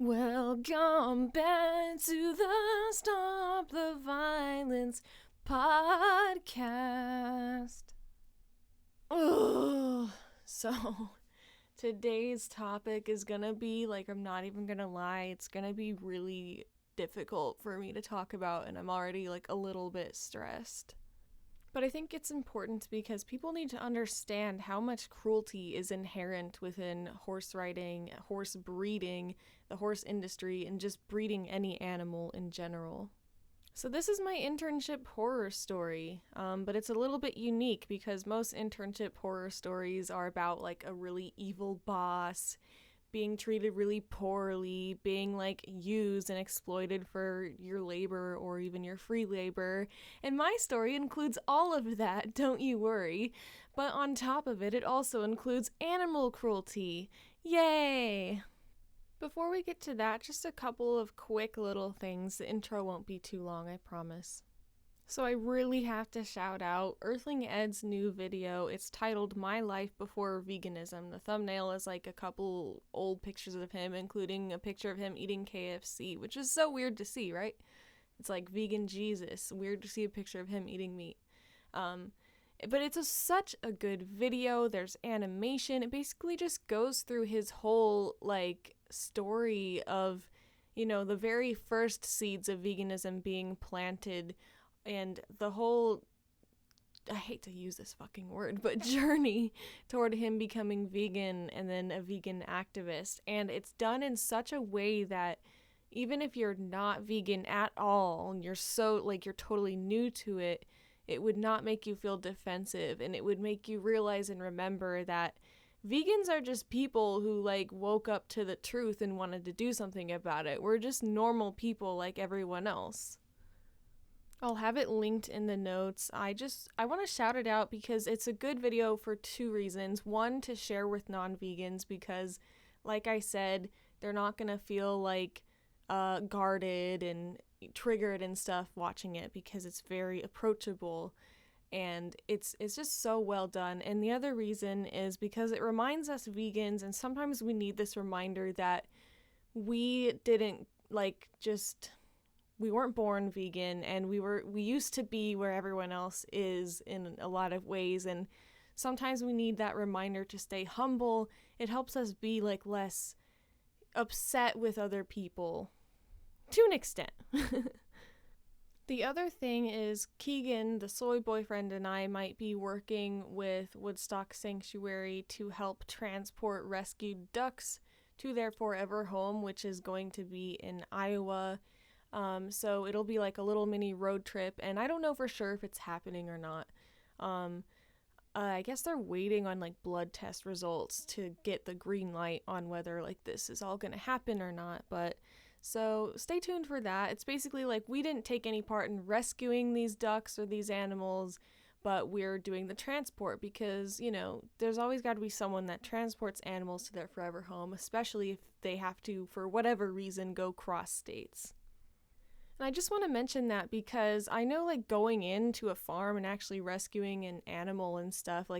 Welcome back to the Stop the Violence podcast. Ugh. So, today's topic is gonna be, I'm not even gonna lie, it's gonna be really difficult for me to talk about, and I'm already, a little bit stressed. But I think it's important because people need to understand how much cruelty is inherent within horse riding, horse breeding, the horse industry, and just breeding any animal in general. So this is my internship horror story, but it's a little bit unique because most internship horror stories are about a really evil boss being treated really poorly, being used and exploited for your labor or even your free labor. And my story includes all of that, don't you worry. But on top of it, it also includes animal cruelty. Yay! Before we get to that, just a couple of quick little things. The intro won't be too long, I promise. So I really have to shout out Earthling Ed's new video. It's titled My Life Before Veganism. The thumbnail is a couple old pictures of him, including a picture of him eating KFC, which is so weird to see, right? It's like vegan Jesus. Weird to see a picture of him eating meat. But it's such a good video. There's animation. It basically just goes through his whole story of, the very first seeds of veganism being planted, and the whole, I hate to use this fucking word, but journey toward him becoming vegan and then a vegan activist. And it's done in such a way that even if you're not vegan at all and you're you're totally new to it, it would not make you feel defensive, and it would make you realize and remember that vegans are just people who woke up to the truth and wanted to do something about it. We're just normal people like everyone else. I'll have it linked in the notes. I want to shout it out because it's a good video for two reasons. One, to share with non-vegans because, like I said, they're not going to feel guarded and triggered and stuff watching it because it's very approachable and it's just so well done. And the other reason is because it reminds us vegans, and sometimes we need this reminder that we didn't we weren't born vegan, and we used to be where everyone else is in a lot of ways, and sometimes we need that reminder to stay humble. It helps us be less upset with other people to an extent. The other thing is Keegan, the soy boyfriend, and I might be working with Woodstock Sanctuary to help transport rescued ducks to their forever home, which is going to be in Iowa. So it'll be a little mini road trip, and I don't know for sure if it's happening or not. I guess they're waiting on blood test results to get the green light on whether this is all gonna happen or not, but so stay tuned for that. It's basically we didn't take any part in rescuing these ducks or these animals, but we're doing the transport because, there's always got to be someone that transports animals to their forever home, especially if they have to, for whatever reason, go cross states. And I just want to mention that because I know going into a farm and actually rescuing an animal and stuff,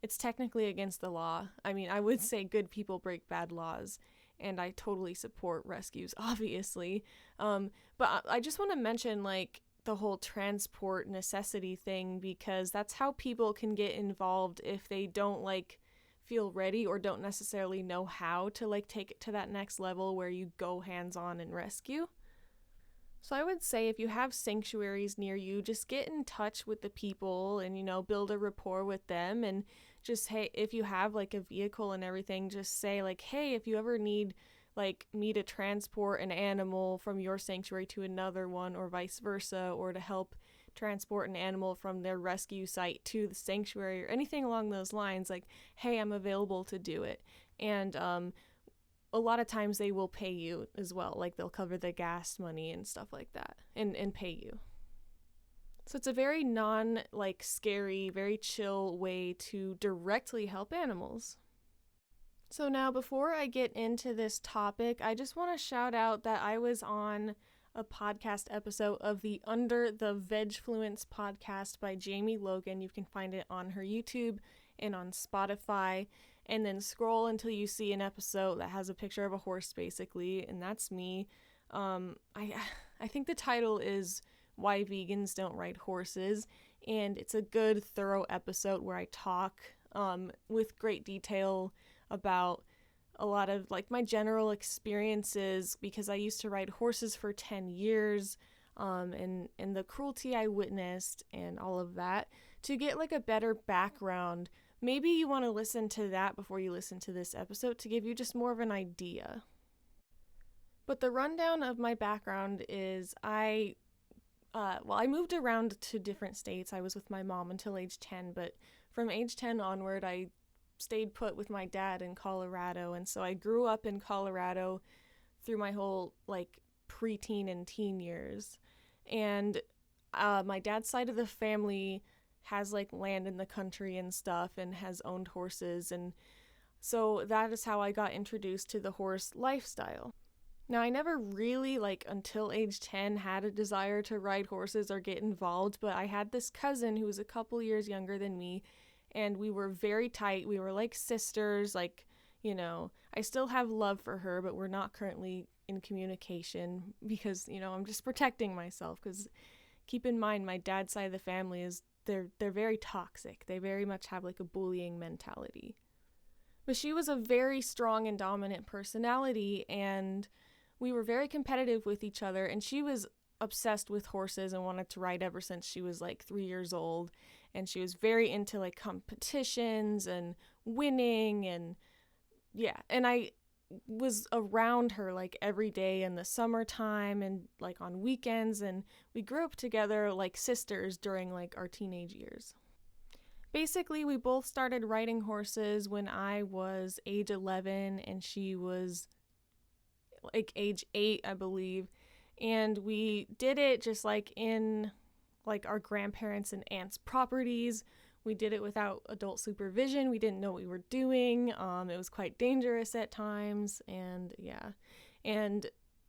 it's technically against the law. I mean, I would say good people break bad laws, and I totally support rescues, obviously. But I just want to mention the whole transport necessity thing because that's how people can get involved if they don't feel ready or don't necessarily know how to take it to that next level where you go hands-on and rescue. So I would say if you have sanctuaries near you, just get in touch with the people and, build a rapport with them, and just, hey, if you have a vehicle and everything, just say hey, if you ever need me to transport an animal from your sanctuary to another one or vice versa, or to help transport an animal from their rescue site to the sanctuary or anything along those lines, hey, I'm available to do it. And a lot of times they will pay you as well. They'll cover the gas money and stuff like that and pay you. So it's a very scary, very chill way to directly help animals. So now before I get into this topic, I just want to shout out that I was on a podcast episode of the Under the Vegfluence podcast by Jamie Logan. You can find it on her YouTube and on Spotify. and then scroll until you see an episode that has a picture of a horse, basically, and that's me. I think the title is Why Vegans Don't Ride Horses, and it's a good, thorough episode where I talk with great detail about a lot of like my general experiences, because I used to ride horses for 10 years, and the cruelty I witnessed and all of that, to get like a better background. Maybe you want to listen to that before you listen to this episode to give you just more of an idea. But the rundown of my background is I moved around to different states. I was with my mom until age 10, but from age 10 onward, I stayed put with my dad in Colorado. And so I grew up in Colorado through my whole like preteen and teen years. And my dad's side of the family has like land in the country and stuff and has owned horses. And so that is how I got introduced to the horse lifestyle. Now, I never really, like, until age 10 had a desire to ride horses or get involved, but I had this cousin who was a couple years younger than me, and we were very tight. We were like sisters, like, you know, I still have love for her, but we're not currently in communication because, you know, I'm just protecting myself, because keep in mind, my dad's side of the family is, they're very toxic. They very much have, like, a bullying mentality. But she was a very strong and dominant personality, and we were very competitive with each other, and she was obsessed with horses and wanted to ride ever since she was like 3 years old. And she was very into like competitions and winning, and yeah. And I was around her like every day in the summertime and like on weekends, and we grew up together like sisters during like our teenage years. Basically, we both started riding horses when I was age 11 and she was like age 8, I believe. And we did it just like in like our grandparents' and aunts' properties. We did it without adult supervision. We didn't know what we were doing. It was quite dangerous at times, and yeah. And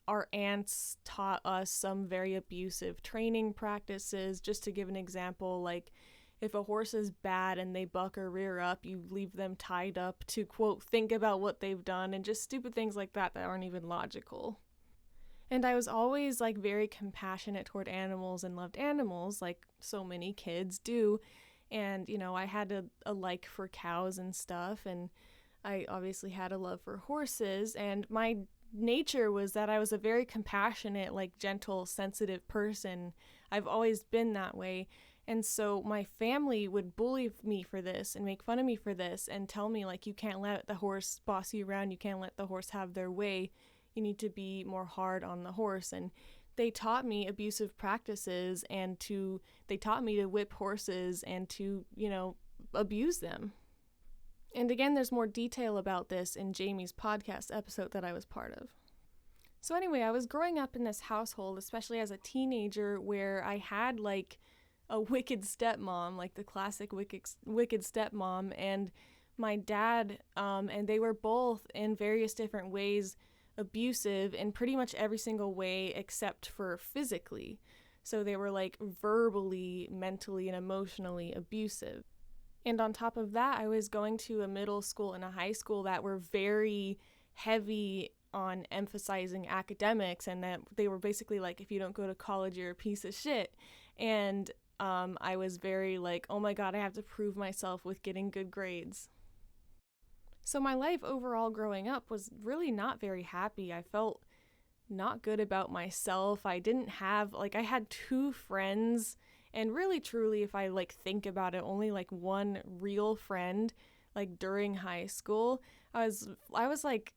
our aunts taught us some very abusive training practices. Just to give an example, like if a horse is bad and they buck or rear up, you leave them tied up to, quote, think about what they've done, and just stupid things like that that aren't even logical. And I was always like very compassionate toward animals and loved animals, like so many kids do. And, you know, I had a like for cows and stuff, and I obviously had a love for horses, and my nature was that I was a very compassionate, like gentle, sensitive person. I've always been that way. And so my family would bully me for this and make fun of me for this and tell me, like, you can't let the horse boss you around. You can't let the horse have their way. You need to be more hard on the horse. And they taught me abusive practices, and they taught me to whip horses and to, you know, abuse them. And again, there's more detail about this in Jamie's podcast episode that I was part of. So anyway, I was growing up in this household, especially as a teenager, where I had like a wicked stepmom, like the classic wicked stepmom, and my dad, and they were both in various different ways abusive in pretty much every single way except for physically. So they were like verbally, mentally, and emotionally abusive. And on top of that, I was going to a middle school and a high school that were very heavy on emphasizing academics, and that they were basically like, if you don't go to college, you're a piece of shit. And I was very like, oh my god, I have to prove myself with getting good grades. So my life overall growing up was really not very happy. I felt not good about myself. I didn't have, like, I had 2 friends, and really truly, if I like think about it, only like one real friend, like during high school. I was like,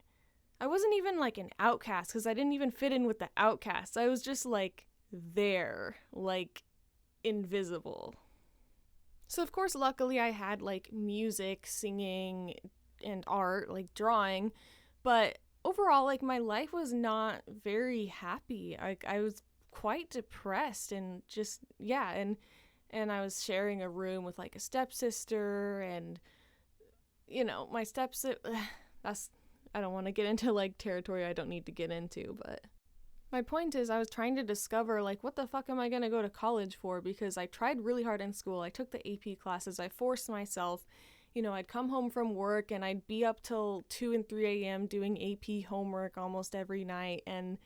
I wasn't even like an outcast, because I didn't even fit in with the outcasts. I was just like there, like invisible. So of course, luckily I had like music, singing, and art, like drawing, but overall, like, my life was not very happy. I was quite depressed, and just, yeah, and I was sharing a room with like a stepsister, and, you know, my stepsister, I don't want to get into like territory I don't need to get into, but my point is, I was trying to discover, like, what the fuck am I going to go to college for? Because I tried really hard in school. I took the AP classes. I forced myself, I'd come home from work and I'd be up till 2 and 3 a.m. doing AP homework almost every night. And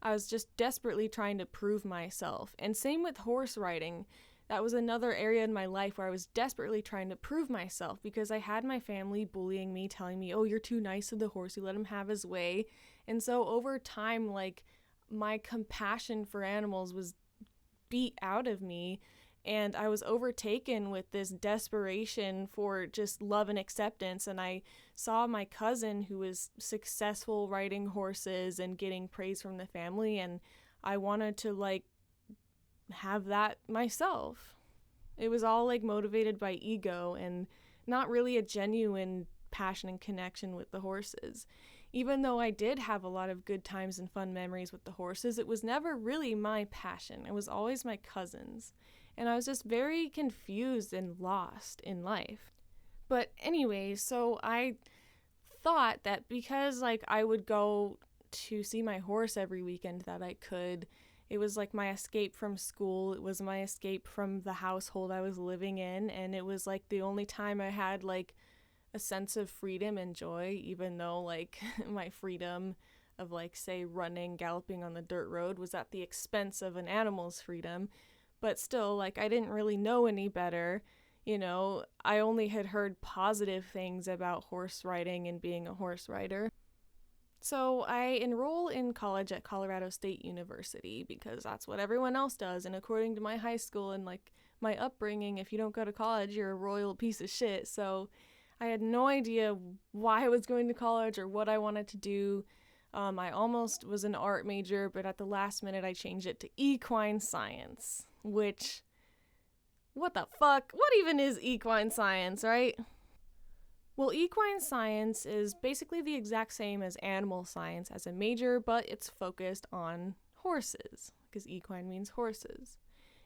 I was just desperately trying to prove myself. And same with horse riding. That was another area in my life where I was desperately trying to prove myself because I had my family bullying me, telling me, oh, you're too nice to the horse, you let him have his way. And so over time, like, my compassion for animals was beat out of me, and I was overtaken with this desperation for just love and acceptance. And I saw my cousin who was successful riding horses and getting praise from the family, and I wanted to like have that myself. It was all like motivated by ego and not really a genuine passion and connection with the horses. Even though I did have a lot of good times and fun memories with the horses, it was never really my passion. It was always my cousin's. And I was just very confused and lost in life. But anyway, so I thought that because like I would go to see my horse every weekend that I could, it was like my escape from school. It was my escape from the household I was living in. And it was like the only time I had like a sense of freedom and joy, even though like my freedom of like say running, galloping on the dirt road was at the expense of an animal's freedom. But still, like, I didn't really know any better. I only had heard positive things about horse riding and being a horse rider. So I enroll in college at Colorado State University because that's what everyone else does. And according to my high school and like my upbringing, if you don't go to college, you're a royal piece of shit. So I had no idea why I was going to college or what I wanted to do. I almost was an art major, but at the last minute I changed it to equine science, which, what the fuck? What even is equine science, right? Well, equine science is basically the exact same as animal science as a major, but it's focused on horses, because equine means horses.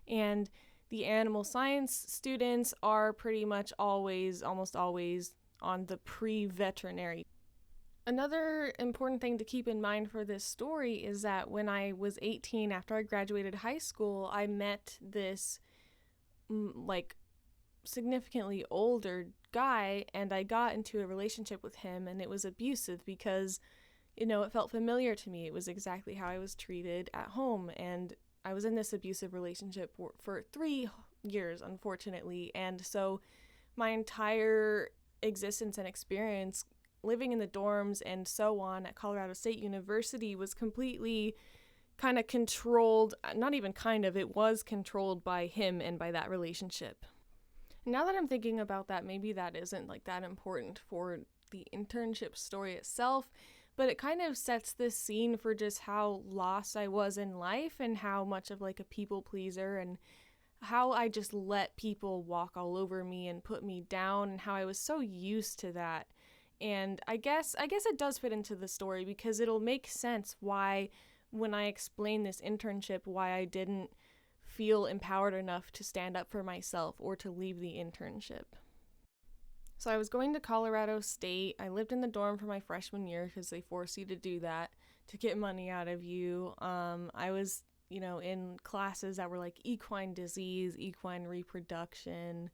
And the animal science students are pretty much almost always, on the pre-veterinary. Another important thing to keep in mind for this story is that when I was 18, after I graduated high school, I met this like significantly older guy, and I got into a relationship with him, and it was abusive because, it felt familiar to me. It was exactly how I was treated at home, and I was in this abusive relationship for 3 years, unfortunately, and so my entire existence and experience living in the dorms and so on at Colorado State University was completely kind of controlled, not even kind of, it was controlled by him and by that relationship. Now that I'm thinking about that, maybe that isn't like that important for the internship story itself, but it kind of sets this scene for just how lost I was in life and how much of like a people pleaser and how I just let people walk all over me and put me down and how I was so used to that. And I guess it does fit into the story because it'll make sense why, when I explain this internship, why I didn't feel empowered enough to stand up for myself or to leave the internship. So I was going to Colorado State. I lived in the dorm for my freshman year because they force you to do that to get money out of you. I was, in classes that were like equine disease, equine reproduction,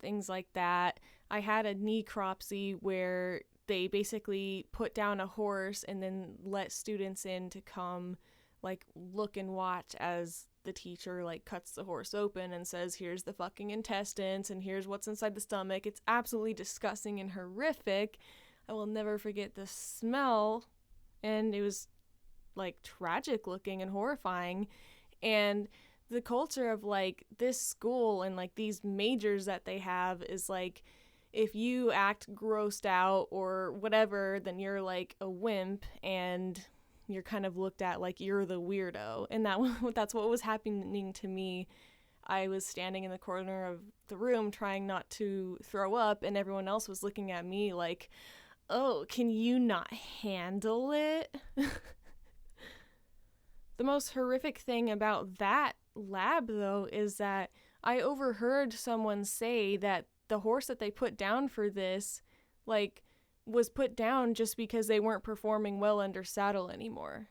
things like that. I had a necropsy where they basically put down a horse and then let students in to come like look and watch as the teacher like cuts the horse open and says, here's the fucking intestines and here's what's inside the stomach. It's absolutely disgusting and horrific. I will never forget the smell, and it was like tragic looking and horrifying. And the culture of like this school and like these majors that they have is like, if you act grossed out or whatever, then you're like a wimp and you're kind of looked at like you're the weirdo. And that's what was happening to me. I was standing in the corner of the room trying not to throw up, and everyone else was looking at me like, oh, can you not handle it? The most horrific thing about that lab, though, is that I overheard someone say that the horse that they put down for this, like, was put down just because they weren't performing well under saddle anymore.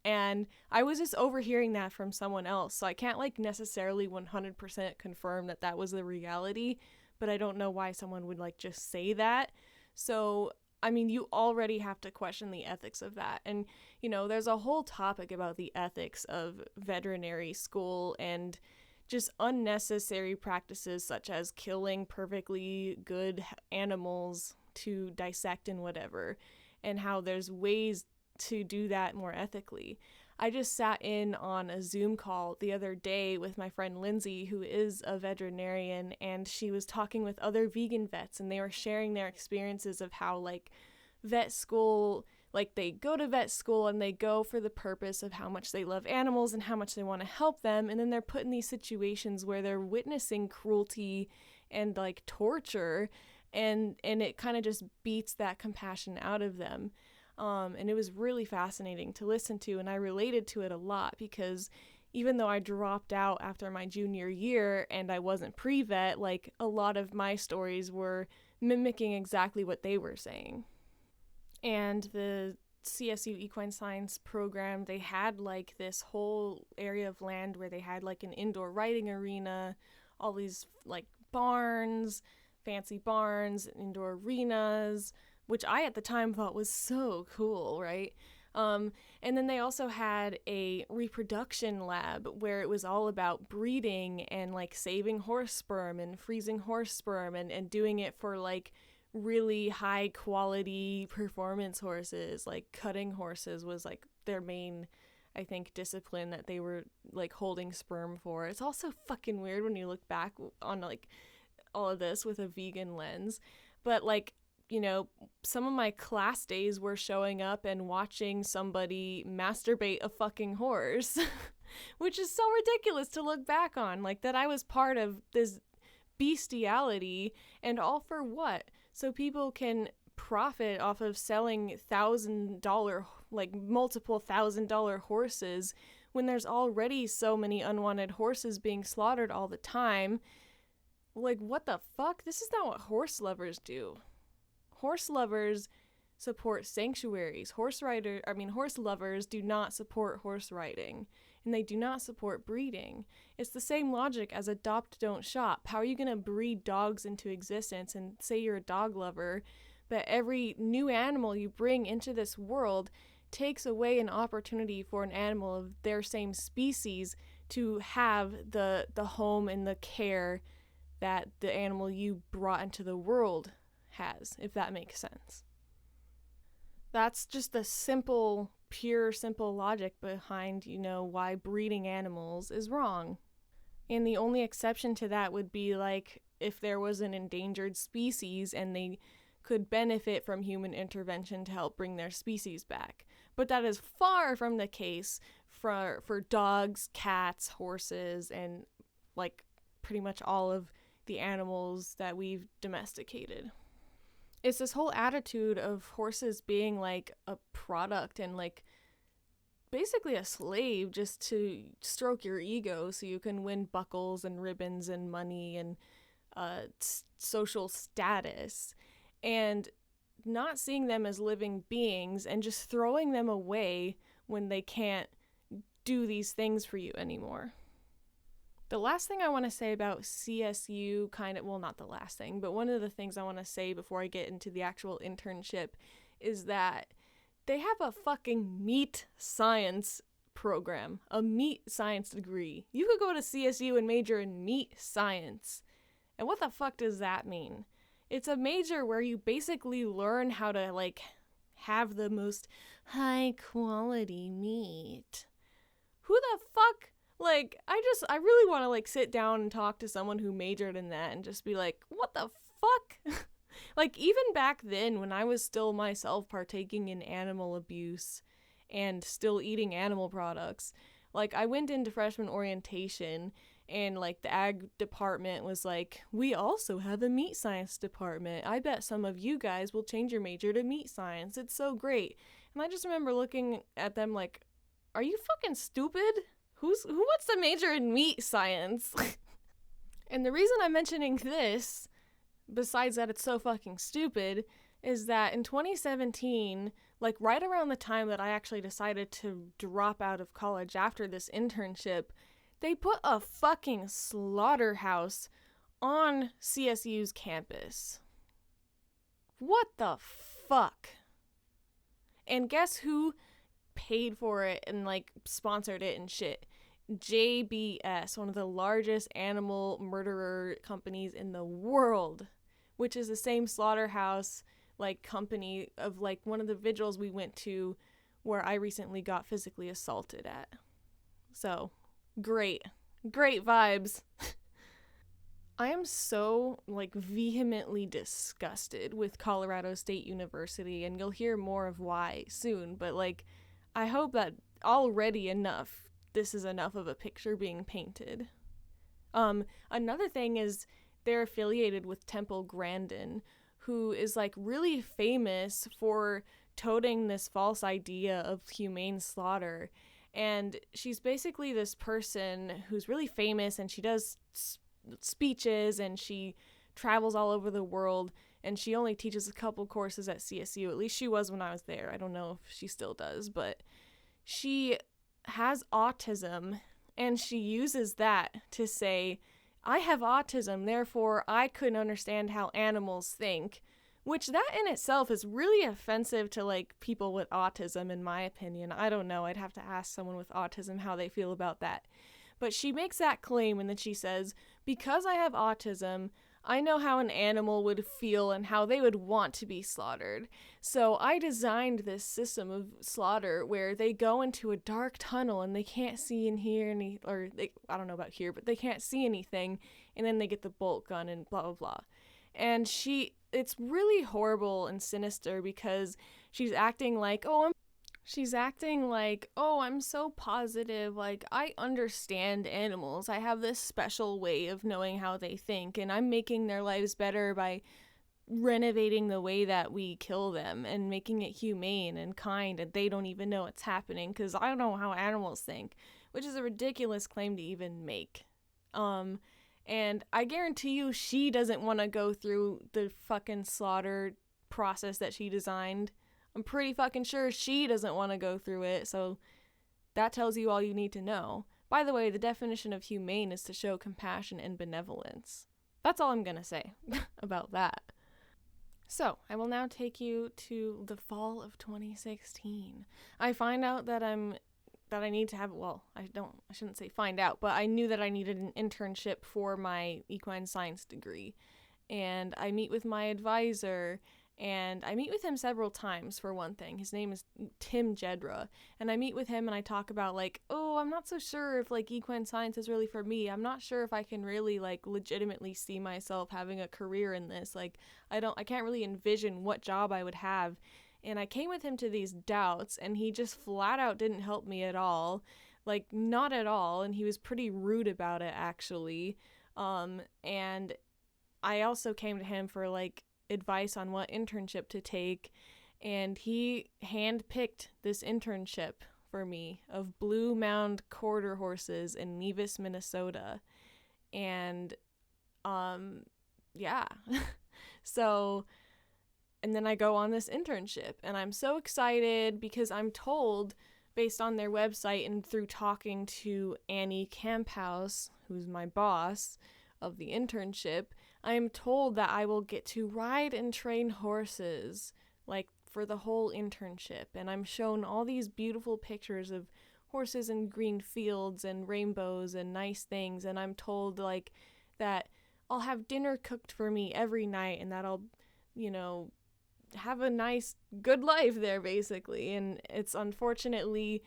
And I was just overhearing that from someone else, so I can't, like, necessarily 100% confirm that that was the reality, but I don't know why someone would like just say that. So, I mean, you already have to question the ethics of that. And, there's a whole topic about the ethics of veterinary school and just unnecessary practices such as killing perfectly good animals to dissect and whatever, and how there's ways to do that more ethically. I just sat in on a Zoom call the other day with my friend Lindsay, who is a veterinarian, and she was talking with other vegan vets, and they were sharing their experiences of how, like, vet school, like, they go to vet school and they go for the purpose of how much they love animals and how much they want to help them, and then they're put in these situations where they're witnessing cruelty and, like, torture, and it kind of just beats that compassion out of them. And it was really fascinating to listen to, and I related to it a lot because even though I dropped out after my junior year and I wasn't pre-vet, like, a lot of my stories were mimicking exactly what they were saying. And the CSU Equine Science program, they had like this whole area of land where they had like an indoor riding arena, all these like barns, fancy barns, indoor arenas, which I at the time thought was so cool, right? And then they also had a reproduction lab where it was all about breeding and like saving horse sperm and freezing horse sperm and doing it for like really high quality performance horses. Like cutting horses was like their main, I think, discipline that they were like holding sperm for. It's also fucking weird when you look back on like all of this with a vegan lens, but like, some of my class days were showing up and watching somebody masturbate a fucking horse, which is so ridiculous to look back on. Like, that I was part of this bestiality, and all for what? So people can profit off of selling $1,000, like multiple $1,000 horses, when there's already so many unwanted horses being slaughtered all the time. Like, what the fuck? This is not what horse lovers do. Horse lovers support sanctuaries. Horse lovers do not support horse riding, and they do not support breeding. It's the same logic as adopt, don't shop. How are you going to breed dogs into existence and say you're a dog lover, but every new animal you bring into this world takes away an opportunity for an animal of their same species to have the home and the care that the animal you brought into the world has, if that makes sense. That's just the simple logic behind, why breeding animals is wrong. And the only exception to that would be like if there was an endangered species and they could benefit from human intervention to help bring their species back. But that is far from the case for dogs, cats, horses, and like pretty much all of the animals that we've domesticated. It's this whole attitude of horses being like a product and like basically a slave just to stroke your ego so you can win buckles and ribbons and money and social status, and not seeing them as living beings and just throwing them away when they can't do these things for you anymore. The last thing I want to say about CSU, not the last thing, but one of the things I want to say before I get into the actual internship is that they have a fucking meat science program, a meat science degree. You could go to CSU and major in meat science. And what the fuck does that mean? It's a major where you basically learn how to, like, have the most high quality meat. Who the fuck? Like, I really want to, like, sit down and talk to someone who majored in that and just be like, what the fuck? Like, even back then, when I was still myself partaking in animal abuse and still eating animal products, like, I went into freshman orientation and, like, the ag department was like, we also have a meat science department. I bet some of you guys will change your major to meat science. It's so great. And I just remember looking at them like, are you fucking stupid? Who wants to major in meat science? And the reason I'm mentioning this, besides that it's so fucking stupid, is that in 2017, like right around the time that I actually decided to drop out of college after this internship, they put a fucking slaughterhouse on CSU's campus. What the fuck? And guess who paid for it and like sponsored it and shit? JBS, one of the largest animal murderer companies in the world, which is the same slaughterhouse like company of like one of the vigils we went to where I recently got physically assaulted at. So, great vibes. I am so like vehemently disgusted with Colorado State University, and you'll hear more of why soon, but like I hope that already this is enough of a picture being painted. Another thing is they're affiliated with Temple Grandin, who is like really famous for toting this false idea of humane slaughter. And she's basically this person who's really famous, and she does speeches and she travels all over the world, and she only teaches a couple courses at CSU. At least she was when I was there. I don't know if she still does, but she has autism, and she uses that to say, I have autism, therefore I couldn't understand how animals think, which that in itself is really offensive to like people with autism, in my opinion. I don't know, I'd have to ask someone with autism how they feel about that. But she makes that claim, and then she says, because I have autism, I know how an animal would feel and how they would want to be slaughtered. So I designed this system of slaughter where they go into a dark tunnel and they can't see and hear I don't know about here, but they can't see anything, and then they get the bolt gun and blah, blah, blah. And it's really horrible and sinister because she's acting like, I'm so positive, like, I understand animals. I have this special way of knowing how they think, and I'm making their lives better by renovating the way that we kill them and making it humane and kind, and they don't even know it's happening because I don't know how animals think, which is a ridiculous claim to even make. And I guarantee you she doesn't want to go through the fucking slaughter process that she designed. I'm pretty fucking sure she doesn't want to go through it, so that tells you all you need to know. By the way, the definition of humane is to show compassion and benevolence. That's all I'm gonna say about that. So, I will now take you to the fall of 2016. I find out that I need to have, I shouldn't say find out, but I knew that I needed an internship for my equine science degree. And I meet with my advisor, and I meet with him several times, for one thing. His name is Tim Jedra. And I meet with him and I talk about like, I'm not so sure if like equine science is really for me. I'm not sure if I can really like legitimately see myself having a career in this. Like, I can't really envision what job I would have. And I came with him to these doubts, and he just flat out didn't help me at all. Like, not at all. And he was pretty rude about it, actually. And I also came to him for like advice on what internship to take, and he handpicked this internship for me of Blue Mound quarter horses in Nevis, Minnesota. And yeah. So, and then I go on this internship, and I'm so excited because I'm told, based on their website and through talking to Annie Camphouse, who's my boss of the internship, I am told that I will get to ride and train horses, like, for the whole internship. And I'm shown all these beautiful pictures of horses in green fields and rainbows and nice things. And I'm told, like, that I'll have dinner cooked for me every night, and that I'll, have a nice, good life there, basically. And it's unfortunately,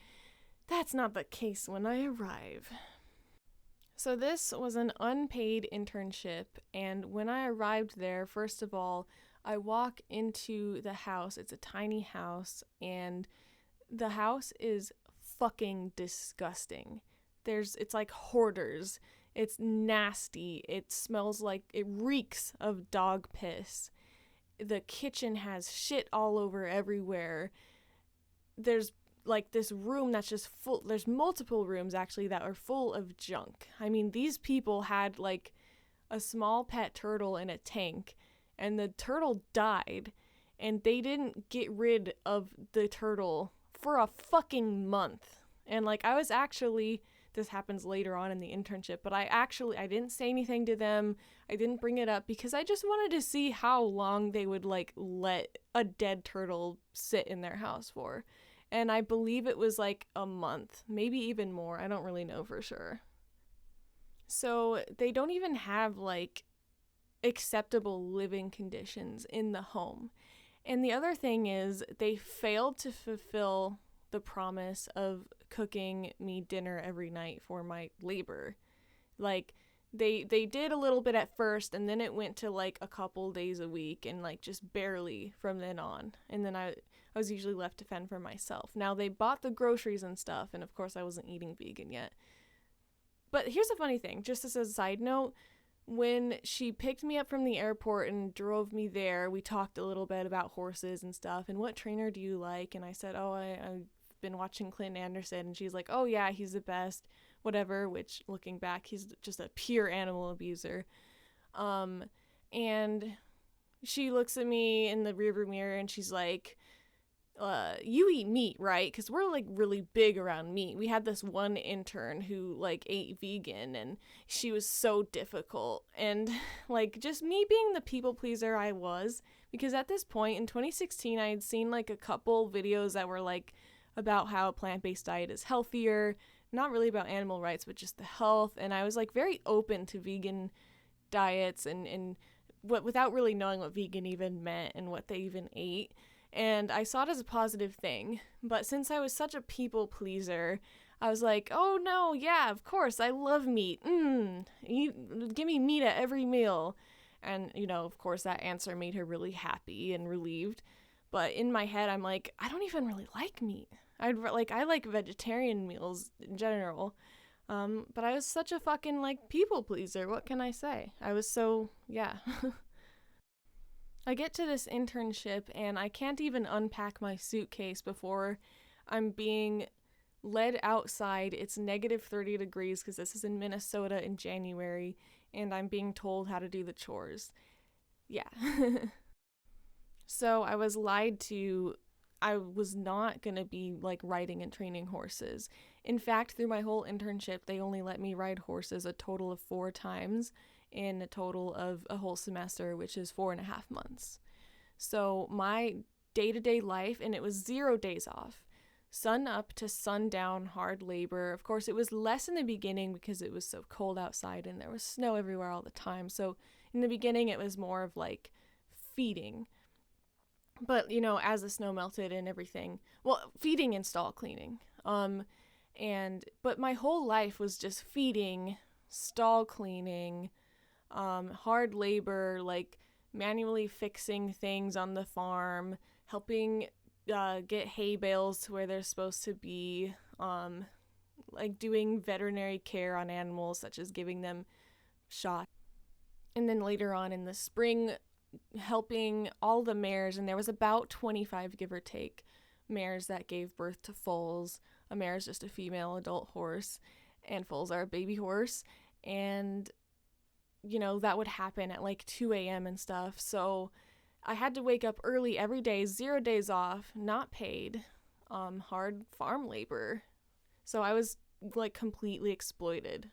that's not the case when I arrive. So this was an unpaid internship, and when I arrived there, first of all, I walk into the house. It's a tiny house, and the house is fucking disgusting. It's like hoarders. It's nasty. It reeks of dog piss. The kitchen has shit all over everywhere. There's like this room that's just full. There's multiple rooms actually that are full of junk. I mean, these people had like a small pet turtle in a tank, and the turtle died, and they didn't get rid of the turtle for a fucking month. And like, I was actually, this happens later on in the internship, but I didn't say anything to them. I didn't bring it up because I just wanted to see how long they would like let a dead turtle sit in their house for. And I believe it was like a month, maybe even more. I don't really know for sure. So they don't even have like acceptable living conditions in the home. And the other thing is, they failed to fulfill the promise of cooking me dinner every night for my labor. Like, they did a little bit at first, and then it went to like a couple days a week, and like just barely from then on. And then I was usually left to fend for myself. Now they bought the groceries and stuff, and of course I wasn't eating vegan yet. But here's a funny thing, just as a side note. When she picked me up from the airport and drove me there, we talked a little bit about horses and stuff, and what trainer do you like? And I said, oh, I've been watching Clinton Anderson, and she's like, oh yeah, he's the best, whatever, which looking back, he's just a pure animal abuser. And she looks at me in the rearview mirror and she's like, you eat meat, right? Because we're like really big around meat. We had this one intern who like ate vegan, and she was so difficult. And like, just me being the people pleaser I was, because at this point in 2016 I had seen like a couple videos that were like about how a plant-based diet is healthier, not really about animal rights but just the health. And I was like very open to vegan diets and what, without really knowing what vegan even meant and what they even ate. And I saw it as a positive thing. But since I was such a people pleaser, I was like, oh no, yeah, of course, I love meat. Give me meat at every meal. And, you know, of course, that answer made her really happy and relieved. But in my head, I'm like, I don't even really like meat. I like vegetarian meals in general. But I was such a fucking, like, people pleaser. What can I say? I was so, yeah. I get to this internship and I can't even unpack my suitcase before I'm being led outside. It's negative 30 degrees because this is in Minnesota in January, and I'm being told how to do the chores. Yeah. So I was lied to. I was not going to be like riding and training horses. In fact, through my whole internship, they only let me ride horses a total of 4 times in a total of a whole semester, which is 4.5 months. So my day-to-day life, and it was 0 days off, sun up to sundown, hard labor. Of course, it was less in the beginning because it was so cold outside and there was snow everywhere all the time. So in the beginning, it was more of like feeding. But, you know, as the snow melted and everything, well, feeding and stall cleaning. But my whole life was just feeding, stall cleaning, hard labor, like manually fixing things on the farm, helping get hay bales to where they're supposed to be, like doing veterinary care on animals, such as giving them shots. And then later on in the spring, helping all the mares, and there was about 25, give or take, mares that gave birth to foals. A mare is just a female adult horse, and foals are a baby horse. And you know, that would happen at like 2 a.m. and stuff. So I had to wake up early every day, 0 days off, not paid, hard farm labor. So I was like completely exploited.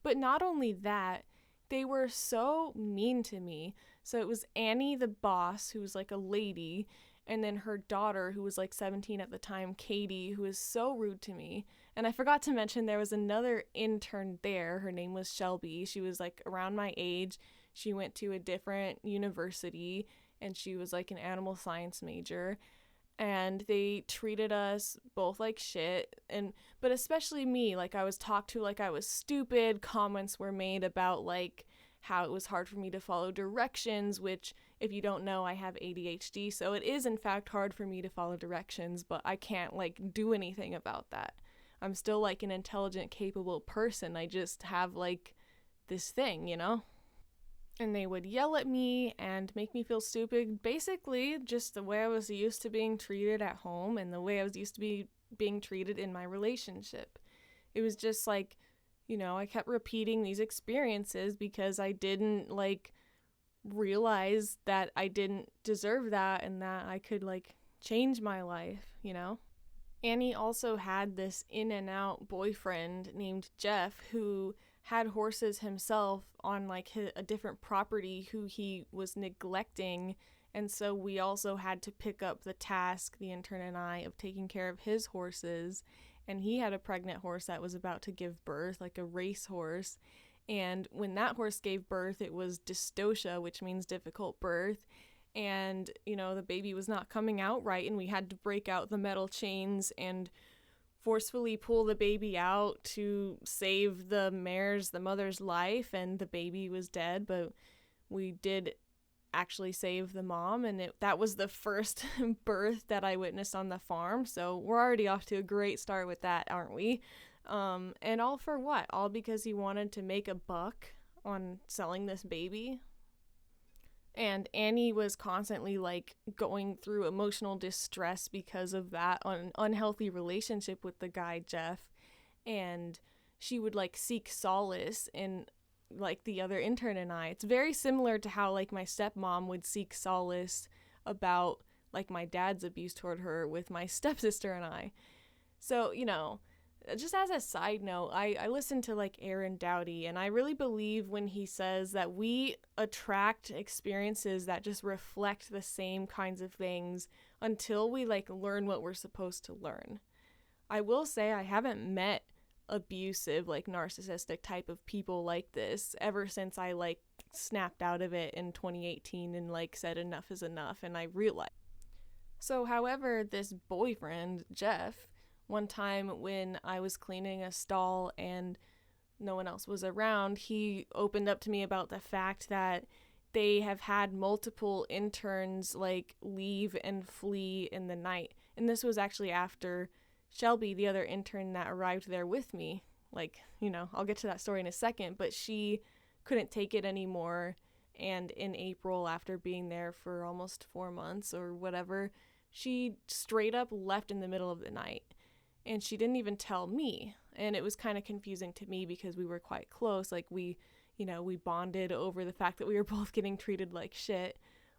But not only that, they were so mean to me. So it was Annie, the boss, who was like a lady, and then her daughter, who was like 17 at the time, Katie, who was so rude to me. And I forgot to mention there was another intern there. Her name was Shelby. She was like around my age. She went to a different university, and she was like an animal science major. And they treated us both like shit, but especially me. Like, I was talked to like I was stupid. Comments were made about like how it was hard for me to follow directions, which, if you don't know, I have ADHD, so it is in fact hard for me to follow directions, but I can't like do anything about that. I'm still like an intelligent, capable person. I just have like this thing, you know? And they would yell at me and make me feel stupid, basically just the way I was used to being treated at home and the way I was used to being treated in my relationship. It was just like, you know, I kept repeating these experiences because I didn't like realize that I didn't deserve that and that I could like change my life, you know? Annie also had this in and out boyfriend named Jeff who had horses himself on like a different property who he was neglecting. And so we also had to pick up the task, the intern and I, of taking care of his horses. And he had a pregnant horse that was about to give birth, like a race horse. And when that horse gave birth, it was dystocia, which means difficult birth. And, the baby was not coming out right, and we had to break out the metal chains and forcefully pull the baby out to save the mother's life. And the baby was dead, but we did actually save the mom, and that was the first birth that I witnessed on the farm. So we're already off to a great start with that, aren't we? And all for what? All because he wanted to make a buck on selling this baby. And Annie was constantly like going through emotional distress because of that unhealthy relationship with the guy Jeff. And she would like seek solace in like the other intern and I. It's very similar to how like my stepmom would seek solace about like my dad's abuse toward her with my stepsister and I. So, just as a side note, I listen to like Aaron Doughty, and I really believe when he says that we attract experiences that just reflect the same kinds of things until we like learn what we're supposed to learn. I will say I haven't met abusive, like narcissistic type of people like this ever since I like snapped out of it in 2018 and like said enough is enough, and I realized. So, however, this boyfriend, Jeff, one time when I was cleaning a stall and no one else was around, he opened up to me about the fact that they have had multiple interns like leave and flee in the night. And this was actually after Shelby, the other intern that arrived there with me. Like, I'll get to that story in a second, but she couldn't take it anymore. And in April, after being there for almost 4 months or whatever, she straight up left in the middle of the night. And she didn't even tell me. And it was kind of confusing to me because we were quite close. Like we bonded over the fact that we were both getting treated like shit.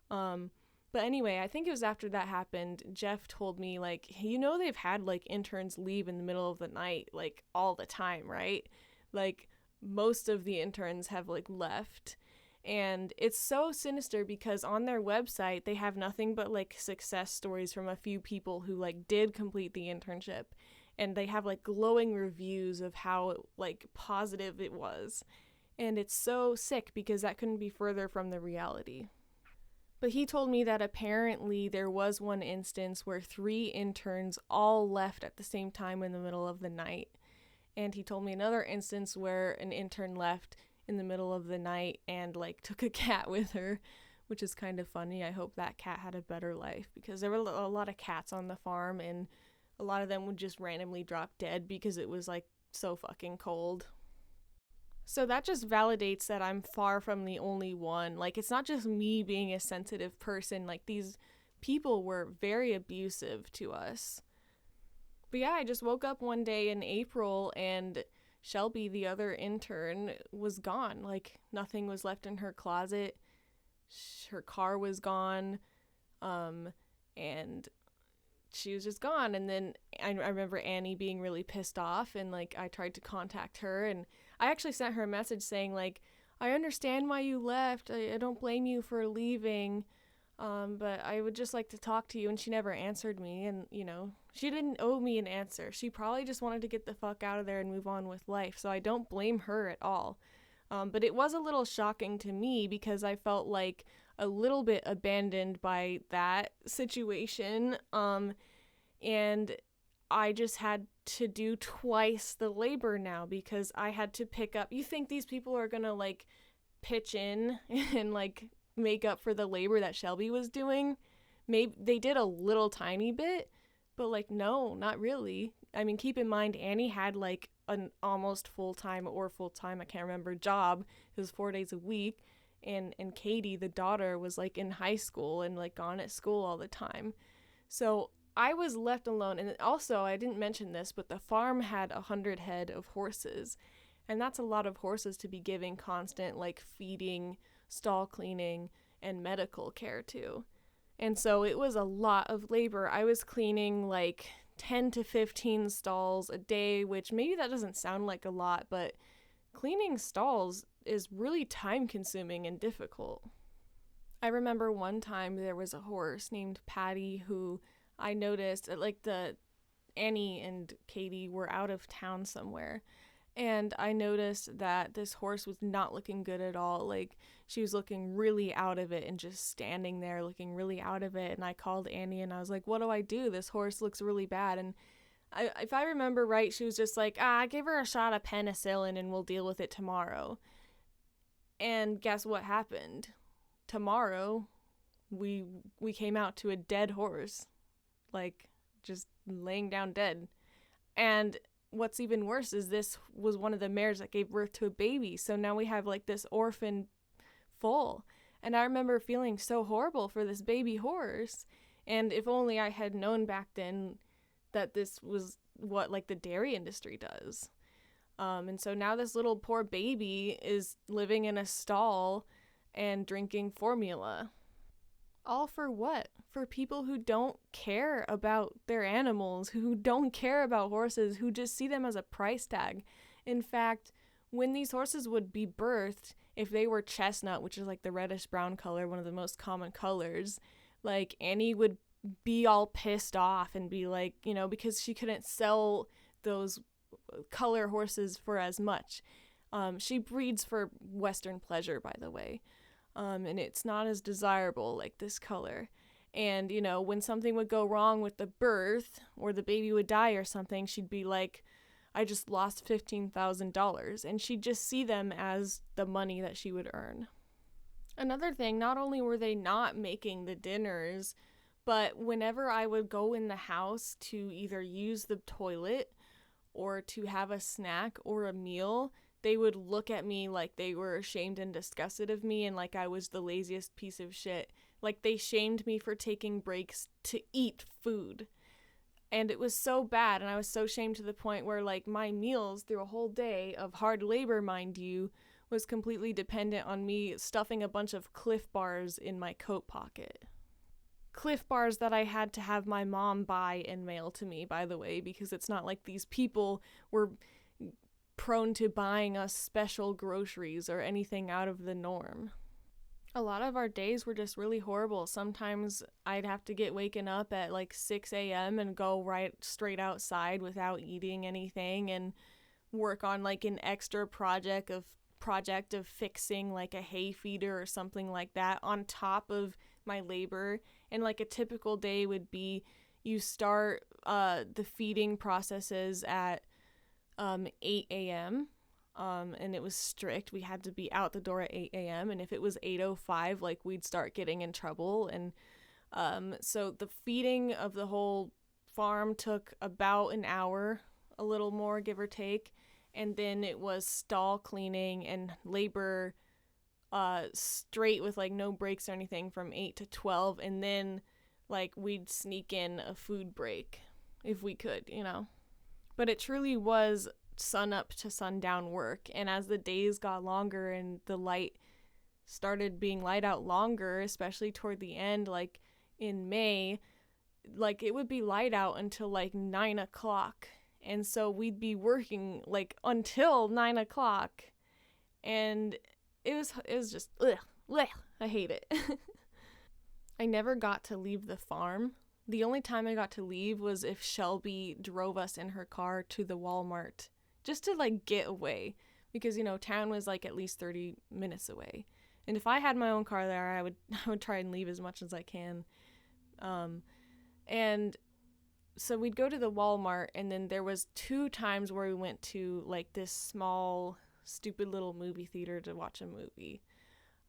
But anyway, I think it was after that happened, Jeff told me like, they've had like interns leave in the middle of the night like all the time, right? Like most of the interns have like left. And it's so sinister because on their website, they have nothing but like success stories from a few people who like did complete the internship. And they have like glowing reviews of how like positive it was. And it's so sick because that couldn't be further from the reality. But he told me that apparently there was one instance where 3 interns all left at the same time in the middle of the night. And he told me another instance where an intern left in the middle of the night and like took a cat with her, which is kind of funny. I hope that cat had a better life because there were a lot of cats on the farm, and a lot of them would just randomly drop dead because it was like so fucking cold. So that just validates that I'm far from the only one. Like, it's not just me being a sensitive person. Like, these people were very abusive to us. But yeah, I just woke up one day in April and Shelby, the other intern, was gone. Like, nothing was left in her closet. Her car was gone. And she was just gone. And then I remember Annie being really pissed off, and like I tried to contact her, and I actually sent her a message saying like, I understand why you left. I don't blame you for leaving. But I would just like to talk to you. And she never answered me. And, she didn't owe me an answer. She probably just wanted to get the fuck out of there and move on with life. So I don't blame her at all. But it was a little shocking to me because I felt like a little bit abandoned by that situation. And I just had to do twice the labor now because I had to pick up. You think these people are gonna like pitch in and like make up for the labor that Shelby was doing? Maybe they did a little tiny bit, but like no, not really. I mean, keep in mind Annie had like an almost full-time, I can't remember, job. It was 4 days a week. And Katie, the daughter, was like in high school and like gone at school all the time. So I was left alone. And also, I didn't mention this, but the farm had 100 head of horses. And that's a lot of horses to be giving constant like feeding, stall cleaning, and medical care to. And so it was a lot of labor. I was cleaning like 10 to 15 stalls a day, which maybe that doesn't sound like a lot, but cleaning stalls is really time consuming and difficult. I remember one time there was a horse named Patty who I noticed, like, the Annie and Katie were out of town somewhere. And I noticed that this horse was not looking good at all. Like, she was looking really out of it and just standing there looking really out of it. And I called Annie and I was like, what do I do? This horse looks really bad. And if I remember right, she was just like, give her a shot of penicillin and we'll deal with it tomorrow. And guess what happened? Tomorrow, we came out to a dead horse. Like, just laying down dead. And what's even worse is this was one of the mares that gave birth to a baby. So now we have like this orphan foal. And I remember feeling so horrible for this baby horse. And if only I had known back then that this was what like the dairy industry does. And so now this little poor baby is living in a stall and drinking formula. All for what? For people who don't care about their animals, who don't care about horses, who just see them as a price tag. In fact, when these horses would be birthed, if they were chestnut, which is like the reddish brown color, one of the most common colors, like Annie would be all pissed off and be like, because she couldn't sell those color horses for as much. She breeds for Western pleasure, by the way. And it's not as desirable like this color. And, when something would go wrong with the birth or the baby would die or something, she'd be like, I just lost $15,000. And she'd just see them as the money that she would earn. Another thing, not only were they not making the dinners, but whenever I would go in the house to either use the toilet or to have a snack or a meal, they would look at me like they were ashamed and disgusted of me and like I was the laziest piece of shit. Like they shamed me for taking breaks to eat food. And it was so bad, and I was so ashamed to the point where like my meals through a whole day of hard labor, mind you, was completely dependent on me stuffing a bunch of Cliff Bars in my coat pocket. Cliff Bars that I had to have my mom buy and mail to me, by the way, because it's not like these people were prone to buying us special groceries or anything out of the norm. A lot of our days were just really horrible. Sometimes I'd have to get waken up at like 6 a.m. and go right straight outside without eating anything and work on like an extra project of fixing like a hay feeder or something like that on top of my labor. And like a typical day would be you start the feeding processes at 8 a.m. And it was strict. We had to be out the door at 8 a.m. And if it was 8:05, like we'd start getting in trouble. And so the feeding of the whole farm took about an hour, a little more, give or take. And then it was stall cleaning and labor straight with like no breaks or anything from 8 to 12. And then like we'd sneak in a food break if we could, But it truly was sun up to sundown work. And as the days got longer and the light started being light out longer, especially toward the end, like in May, like it would be light out until like 9 o'clock. And so we'd be working like until 9 o'clock. And it was just, ugh, I hate it. I never got to leave the farm. The only time I got to leave was if Shelby drove us in her car to the Walmart just to like get away because, town was like at least 30 minutes away. And if I had my own car there, I would try and leave as much as I can. And so we'd go to the Walmart, and then there was 2 times where we went to like this small, stupid little movie theater to watch a movie.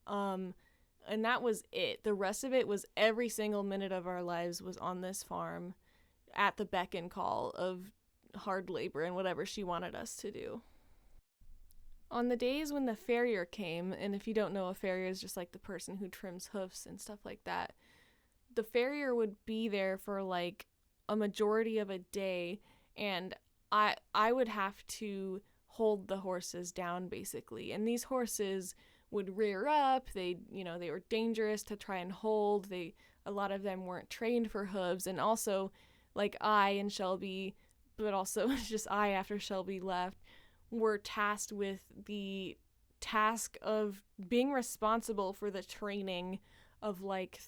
And that was it. The rest of it was every single minute of our lives was on this farm at the beck and call of hard labor and whatever she wanted us to do. On the days when the farrier came, and if you don't know, a farrier is just like the person who trims hoofs and stuff like that. The farrier would be there for like a majority of a day, and I would have to hold the horses down basically. And these horses would rear up. They were dangerous to try and hold. A lot of them weren't trained for hooves, and also like I and Shelby, but also just I after Shelby left, were tasked with the task of being responsible for the training of like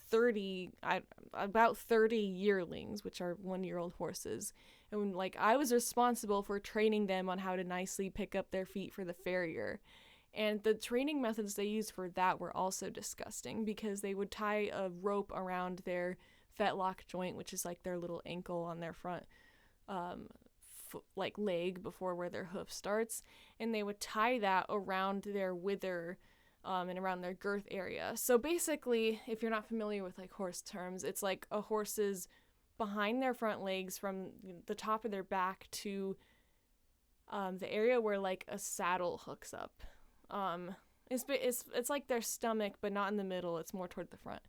about 30 yearlings, which are 1-year-old horses. And like I was responsible for training them on how to nicely pick up their feet for the farrier. And the training methods they used for that were also disgusting, because they would tie a rope around their fetlock joint, which is like their little ankle on their front like leg before where their hoof starts, and they would tie that around their wither and around their girth area. So basically, if you're not familiar with like horse terms, it's like a horse's behind their front legs from the top of their back to the area where like a saddle hooks up. It's like their stomach, but not in the middle. It's more toward the front.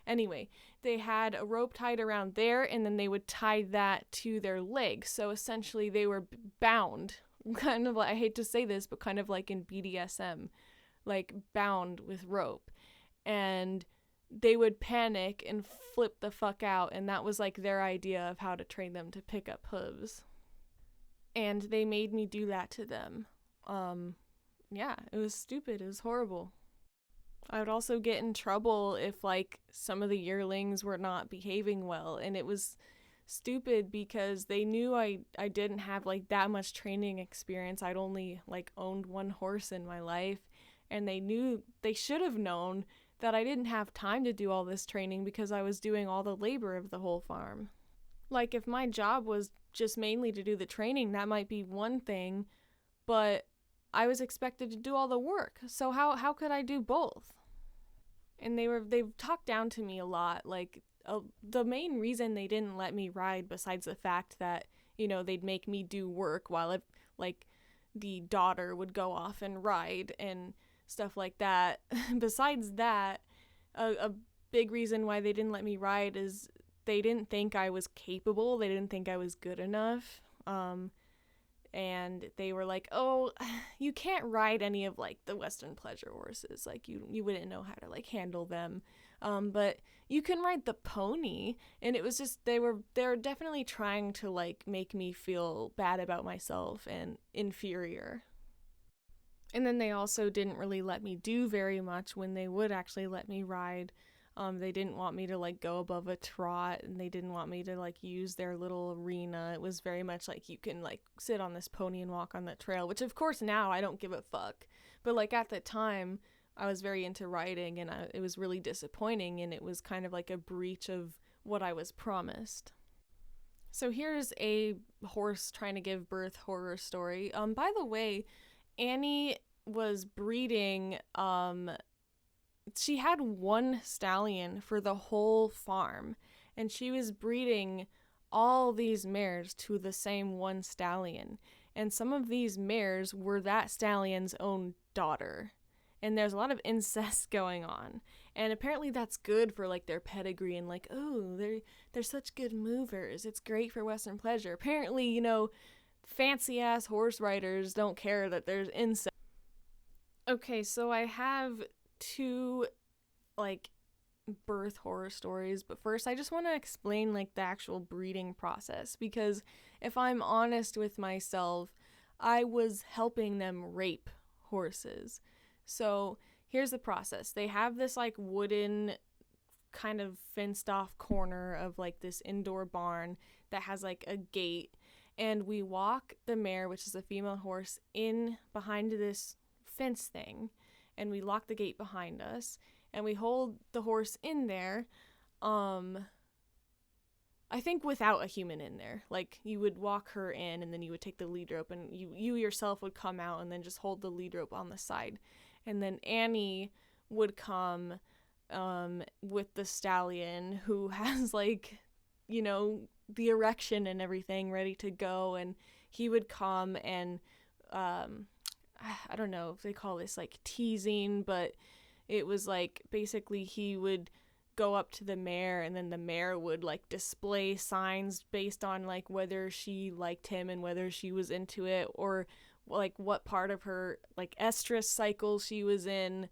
Anyway, they had a rope tied around there, and then they would tie that to their legs. So essentially, they were bound, kind of like, I hate to say this, but kind of like in BDSM, like bound with rope. And they would panic and flip the fuck out, and that was like their idea of how to train them to pick up hooves. And they made me do that to them. Yeah, it was stupid. It was horrible. I would also get in trouble if like some of the yearlings were not behaving well, and it was stupid because they knew I didn't have like that much training experience. I'd only like owned one horse in my life, and they should have known that I didn't have time to do all this training because I was doing all the labor of the whole farm. Like if my job was just mainly to do the training, that might be one thing, but I was expected to do all the work. So how could I do both? And they've talked down to me a lot. Like the main reason they didn't let me ride, besides the fact that, you know, they'd make me do work while like the daughter would go off and ride and stuff like that. Besides that, a big reason why they didn't let me ride is they didn't think I was capable. They didn't think I was good enough. And they were like, oh, you can't ride any of like the Western pleasure horses. Like you wouldn't know how to like handle them. But you can ride the pony. And it was just, they were definitely trying to like make me feel bad about myself and inferior. And then they also didn't really let me do very much when they would actually let me ride. They didn't want me to like go above a trot, and they didn't want me to like use their little arena. It was very much like you can like sit on this pony and walk on the trail, which of course now I don't give a fuck. But like at the time I was very into riding, and it was really disappointing, and it was kind of like a breach of what I was promised. So here's a horse trying to give birth horror story. By the way, Annie was breeding she had one stallion for the whole farm, and she was breeding all these mares to the same one stallion. And some of these mares were that stallion's own daughter. And there's a lot of incest going on. And apparently that's good for like their pedigree, and like, oh, they're such good movers. It's great for Western pleasure. Apparently, you know, fancy ass horse riders don't care that there's incest. Okay, so I have 2 like birth horror stories, but first I just want to explain like the actual breeding process, because if I'm honest with myself, I was helping them rape horses. So here's the process. They have this like wooden kind of fenced off corner of like this indoor barn that has like a gate, and we walk the mare, which is a female horse, in behind this fence thing, and we lock the gate behind us, and we hold the horse in there, I think without a human in there. Like, you would walk her in, and then you would take the lead rope, and you yourself would come out and then just hold the lead rope on the side. And then Annie would come with the stallion, who has, like, you know, the erection and everything ready to go, and he would come and, I don't know if they call this, like, teasing, but it was, like, basically he would go up to the mare, and then the mare would, like, display signs based on, like, whether she liked him and whether she was into it, or, like, what part of her, like, estrus cycle she was in,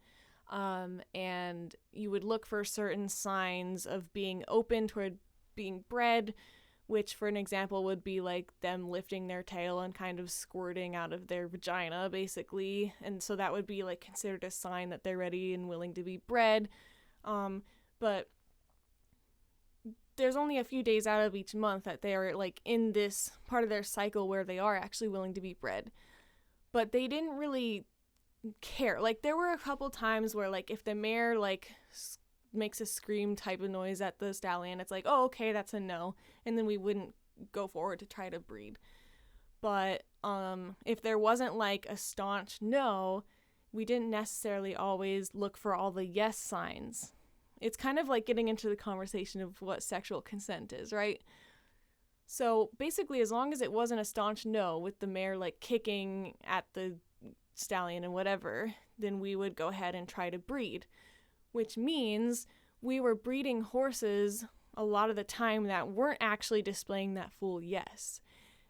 and you would look for certain signs of being open toward being bred, which for an example would be like them lifting their tail and kind of squirting out of their vagina, basically. And so that would be like considered a sign that they're ready and willing to be bred. But there's only a few days out of each month that they are like in this part of their cycle where they are actually willing to be bred. But they didn't really care. Like, there were a couple times where, like, if the mare like makes a scream type of noise at the stallion, it's like, oh, okay, that's a no, and then we wouldn't go forward to try to breed. But if there wasn't like a staunch no, we didn't necessarily always look for all the yes signs. It's kind of like getting into the conversation of what sexual consent is, right? So basically, as long as it wasn't a staunch no with the mare like kicking at the stallion and whatever, then we would go ahead and try to breed, which means we were breeding horses a lot of the time that weren't actually displaying that full yes.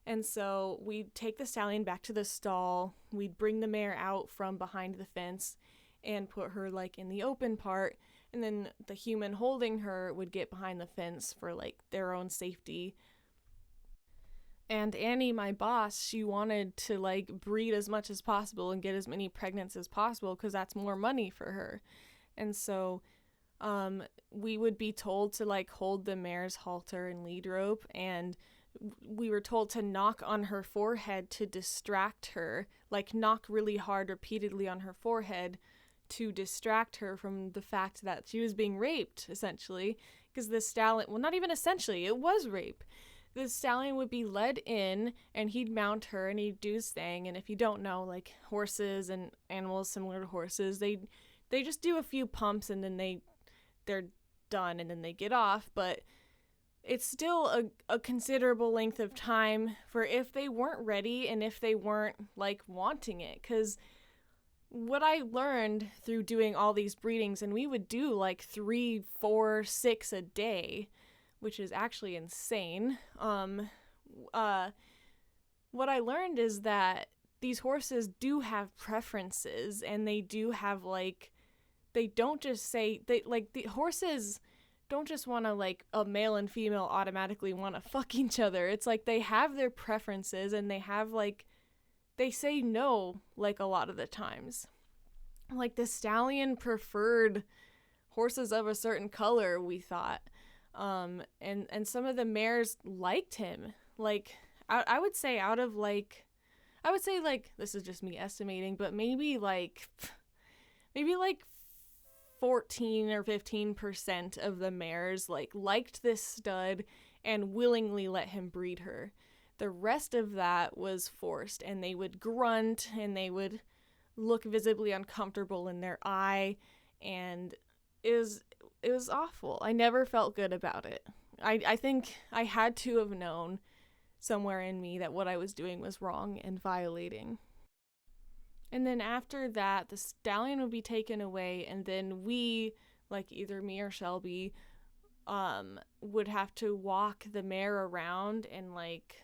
And so we'd take the stallion back to the stall, we'd bring the mare out from behind the fence and put her like in the open part, and then the human holding her would get behind the fence for like their own safety. And Annie, my boss, she wanted to like breed as much as possible and get as many pregnants as possible because that's more money for her. And so we would be told to like hold the mare's halter and lead rope, and we were told to knock on her forehead to distract her, like knock really hard repeatedly on her forehead to distract her from the fact that she was being raped, essentially, because the stallion, well, not even essentially, it was rape. The stallion would be led in and he'd mount her and he'd do his thing. And if you don't know, like horses and animals similar to horses, they just do a few pumps and then they're done and then they get off. But it's still a considerable length of time for if they weren't ready and if they weren't like wanting it. Because what I learned through doing all these breedings, and we would do like 3, 4, 6 a day, which is actually insane. What I learned is that these horses do have preferences, and they do have like, they don't just say, they like, the horses don't just want to like a male and female automatically want to fuck each other. It's like they have their preferences, and they have like, they say no like a lot of the times. Like the stallion preferred horses of a certain color, we thought. And some of the mares liked him. Like, I would say out of like, I would say like, this is just me estimating, but maybe like 14 or 15% of the mares like liked this stud and willingly let him breed her. The rest of that was forced, and they would grunt and they would look visibly uncomfortable in their eye, and it was awful. I never felt good about it. I think I had to have known somewhere in me that what I was doing was wrong and violating. And then after that, the stallion would be taken away, and then we, like either me or Shelby, would have to walk the mare around, and like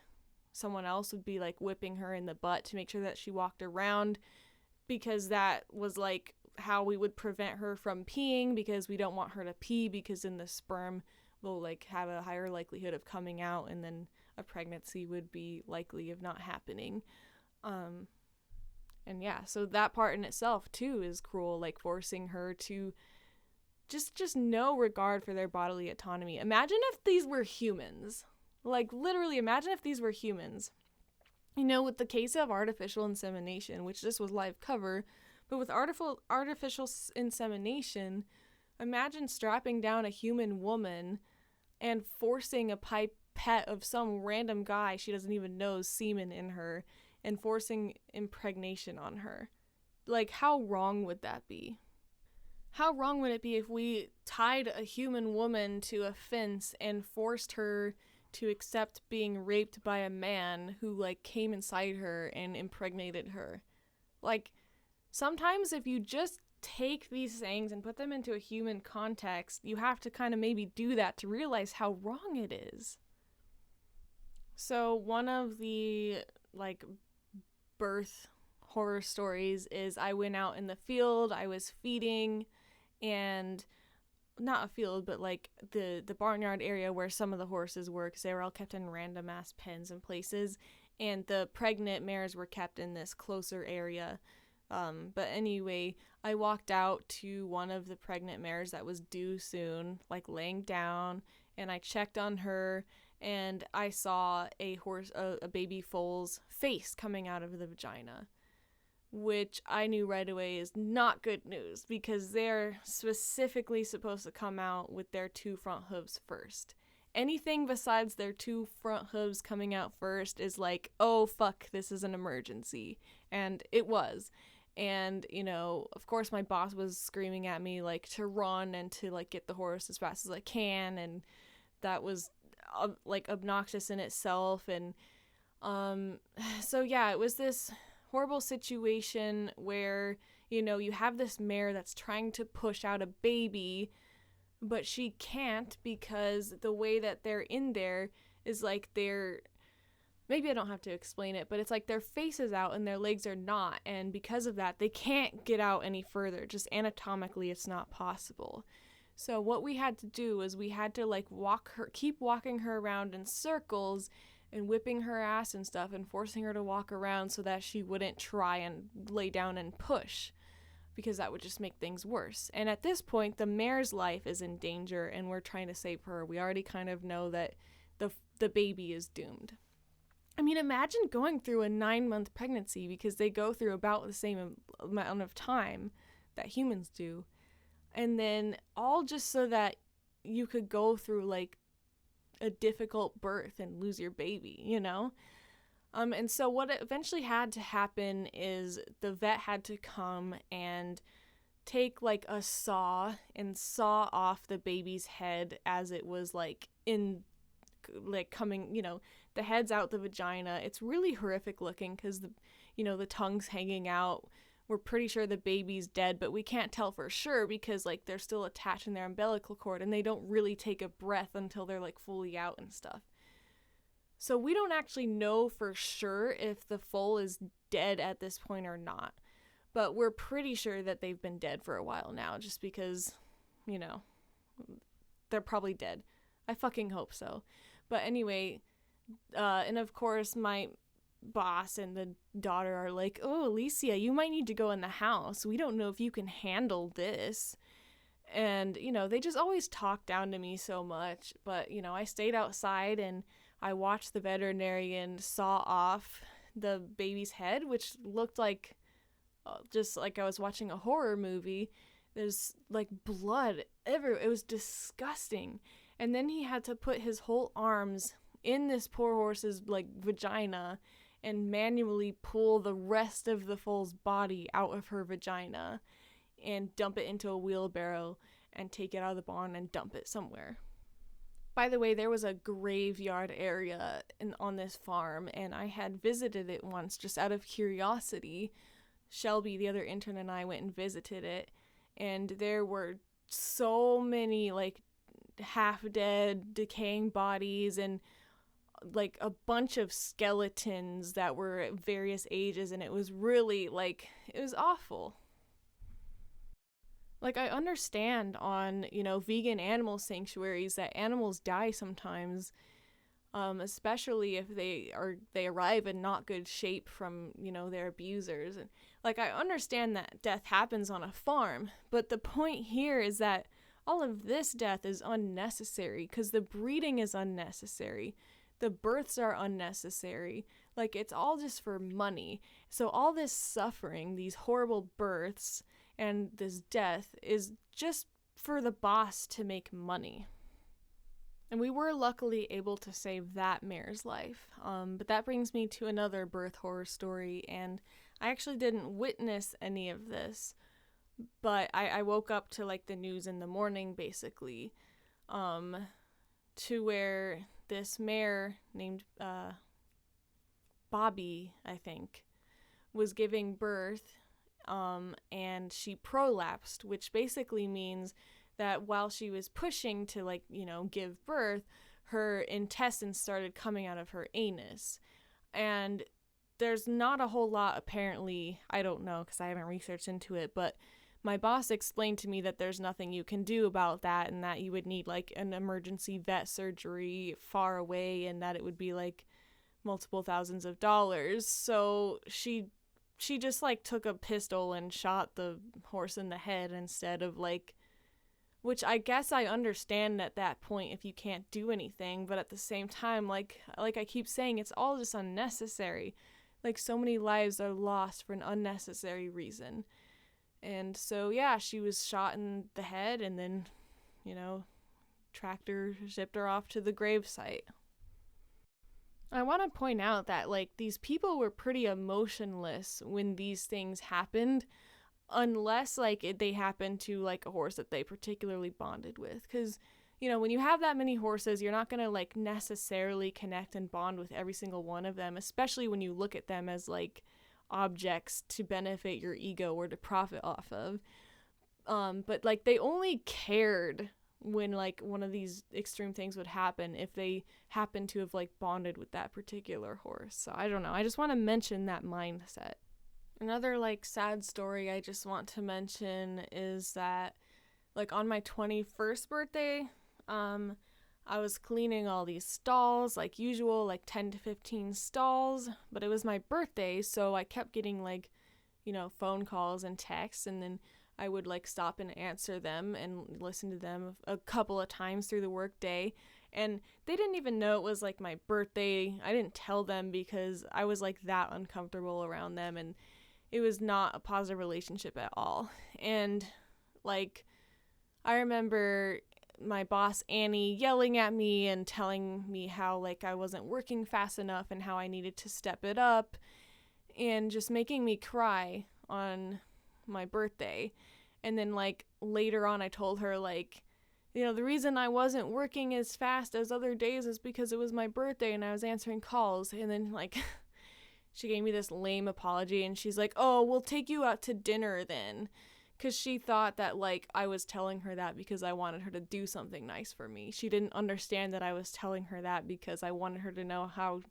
someone else would be like whipping her in the butt to make sure that she walked around, because that was like how we would prevent her from peeing, because we don't want her to pee, because then the sperm will like have a higher likelihood of coming out, and then a pregnancy would be likely of not happening. And yeah, so that part in itself too is cruel, like forcing her to just no regard for their bodily autonomy. Imagine if these were humans. Like literally imagine if these were humans. You know, with the case of artificial insemination, which this was live cover, but with artificial insemination, imagine strapping down a human woman and forcing a pipette of some random guy she doesn't even know's semen in her, and forcing impregnation on her. Like, how wrong would that be? How wrong would it be if we tied a human woman to a fence and forced her to accept being raped by a man who, like, came inside her and impregnated her? Like, sometimes if you just take these things and put them into a human context, you have to kind of maybe do that to realize how wrong it is. So one of the, like, birth horror stories is I went out in the field, I was feeding, and not a field, but like the barnyard area where some of the horses were, because they were all kept in random ass pens and places, and the pregnant mares were kept in this closer area. But anyway, I walked out to one of the pregnant mares that was due soon, like laying down, and I checked on her, and I saw a baby foal's face coming out of the vagina, which I knew right away is not good news, because they're specifically supposed to come out with their 2 front hooves first. Anything besides their 2 front hooves coming out first is like, oh fuck, this is an emergency. And it was. And, of course my boss was screaming at me like to run and to like get the horse as fast as I can, and that was like obnoxious in itself. And so yeah, it was this horrible situation where, you have this mare that's trying to push out a baby, but she can't, because the way that they're in there is like maybe I don't have to explain it, but it's like their face is out and their legs are not, and because of that they can't get out any further. Just anatomically it's not possible. So what we had to do is we had to like keep walking her around in circles and whipping her ass and stuff and forcing her to walk around so that she wouldn't try and lay down and push, because that would just make things worse. And at this point the mare's life is in danger and we're trying to save her. We already kind of know that the baby is doomed. I mean, imagine going through a 9-month pregnancy, because they go through about the same amount of time that humans do. And then all just so that you could go through like a difficult birth and lose your baby, And so what eventually had to happen is the vet had to come and take like a saw and saw off the baby's head as it was like coming, the head's out the vagina. It's really horrific looking, because the tongue's hanging out. We're pretty sure the baby's dead, but we can't tell for sure, because like they're still attached in their umbilical cord and they don't really take a breath until they're like fully out and stuff. So we don't actually know for sure if the foal is dead at this point or not, but we're pretty sure that they've been dead for a while now, just because, they're probably dead. I fucking hope so. But anyway, and of course my boss and the daughter are like, oh, Alicia, you might need to go in the house. We don't know if you can handle this. And, they just always talk down to me so much. But, I stayed outside and I watched the veterinarian saw off the baby's head, which looked like just like I was watching a horror movie. There's like blood everywhere. It was disgusting. And then he had to put his whole arms in this poor horse's like vagina and manually pull the rest of the foal's body out of her vagina and dump it into a wheelbarrow and take it out of the barn and dump it somewhere. By the way, there was a graveyard area on this farm, and I had visited it once just out of curiosity. Shelby, the other intern, and I went and visited it, and there were so many like half-dead, decaying bodies and like a bunch of skeletons that were at various ages, and it was really like, it was awful. Like, I understand on, vegan animal sanctuaries that animals die sometimes, especially if they arrive in not good shape from, their abusers. And like, I understand that death happens on a farm, but the point here is that all of this death is unnecessary, because the breeding is unnecessary. The births are unnecessary. Like, it's all just for money. So all this suffering, these horrible births, and this death is just for the boss to make money. And we were luckily able to save that mare's life. But that brings me to another birth horror story, and I actually didn't witness any of this, but I woke up to like the news in the morning, basically, to where this mare named Bobby, I think, was giving birth, and she prolapsed, which basically means that while she was pushing to, like, give birth, her intestines started coming out of her anus. And there's not a whole lot, apparently, I don't know because I haven't researched into it, but my boss explained to me that there's nothing you can do about that, and that you would need like an emergency vet surgery far away, and that it would be like multiple thousands of dollars. So she just like took a pistol and shot the horse in the head instead of like, which I guess I understand at that point if you can't do anything, but at the same time, like I keep saying, it's all just unnecessary. Like, so many lives are lost for an unnecessary reason. And so yeah, she was shot in the head, and then, tractor shipped her off to the gravesite. I want to point out that like these people were pretty emotionless when these things happened, unless like they happened to like a horse that they particularly bonded with, because when you have that many horses, you're not going to like necessarily connect and bond with every single one of them, especially when you look at them as like objects to benefit your ego or to profit off of. But like they only cared when like one of these extreme things would happen if they happened to have like bonded with that particular horse. So I don't know, I just want to mention that mindset. Another like sad story I just want to mention is that like on my 21st birthday, I was cleaning all these stalls like usual, like 10 to 15 stalls, but it was my birthday, so I kept getting like phone calls and texts, and then I would like stop and answer them and listen to them a couple of times through the work day. And they didn't even know it was like my birthday. I didn't tell them because I was like that uncomfortable around them, and it was not a positive relationship at all. And like I remember my boss Annie yelling at me and telling me how like I wasn't working fast enough and how I needed to step it up, and just making me cry on my birthday. And then like later on I told her like, the reason I wasn't working as fast as other days is because it was my birthday and I was answering calls. And then like she gave me this lame apology, and she's like, oh, we'll take you out to dinner then, because she thought that like I was telling her that because I wanted her to do something nice for me. She didn't understand that I was telling her that because I wanted her to know how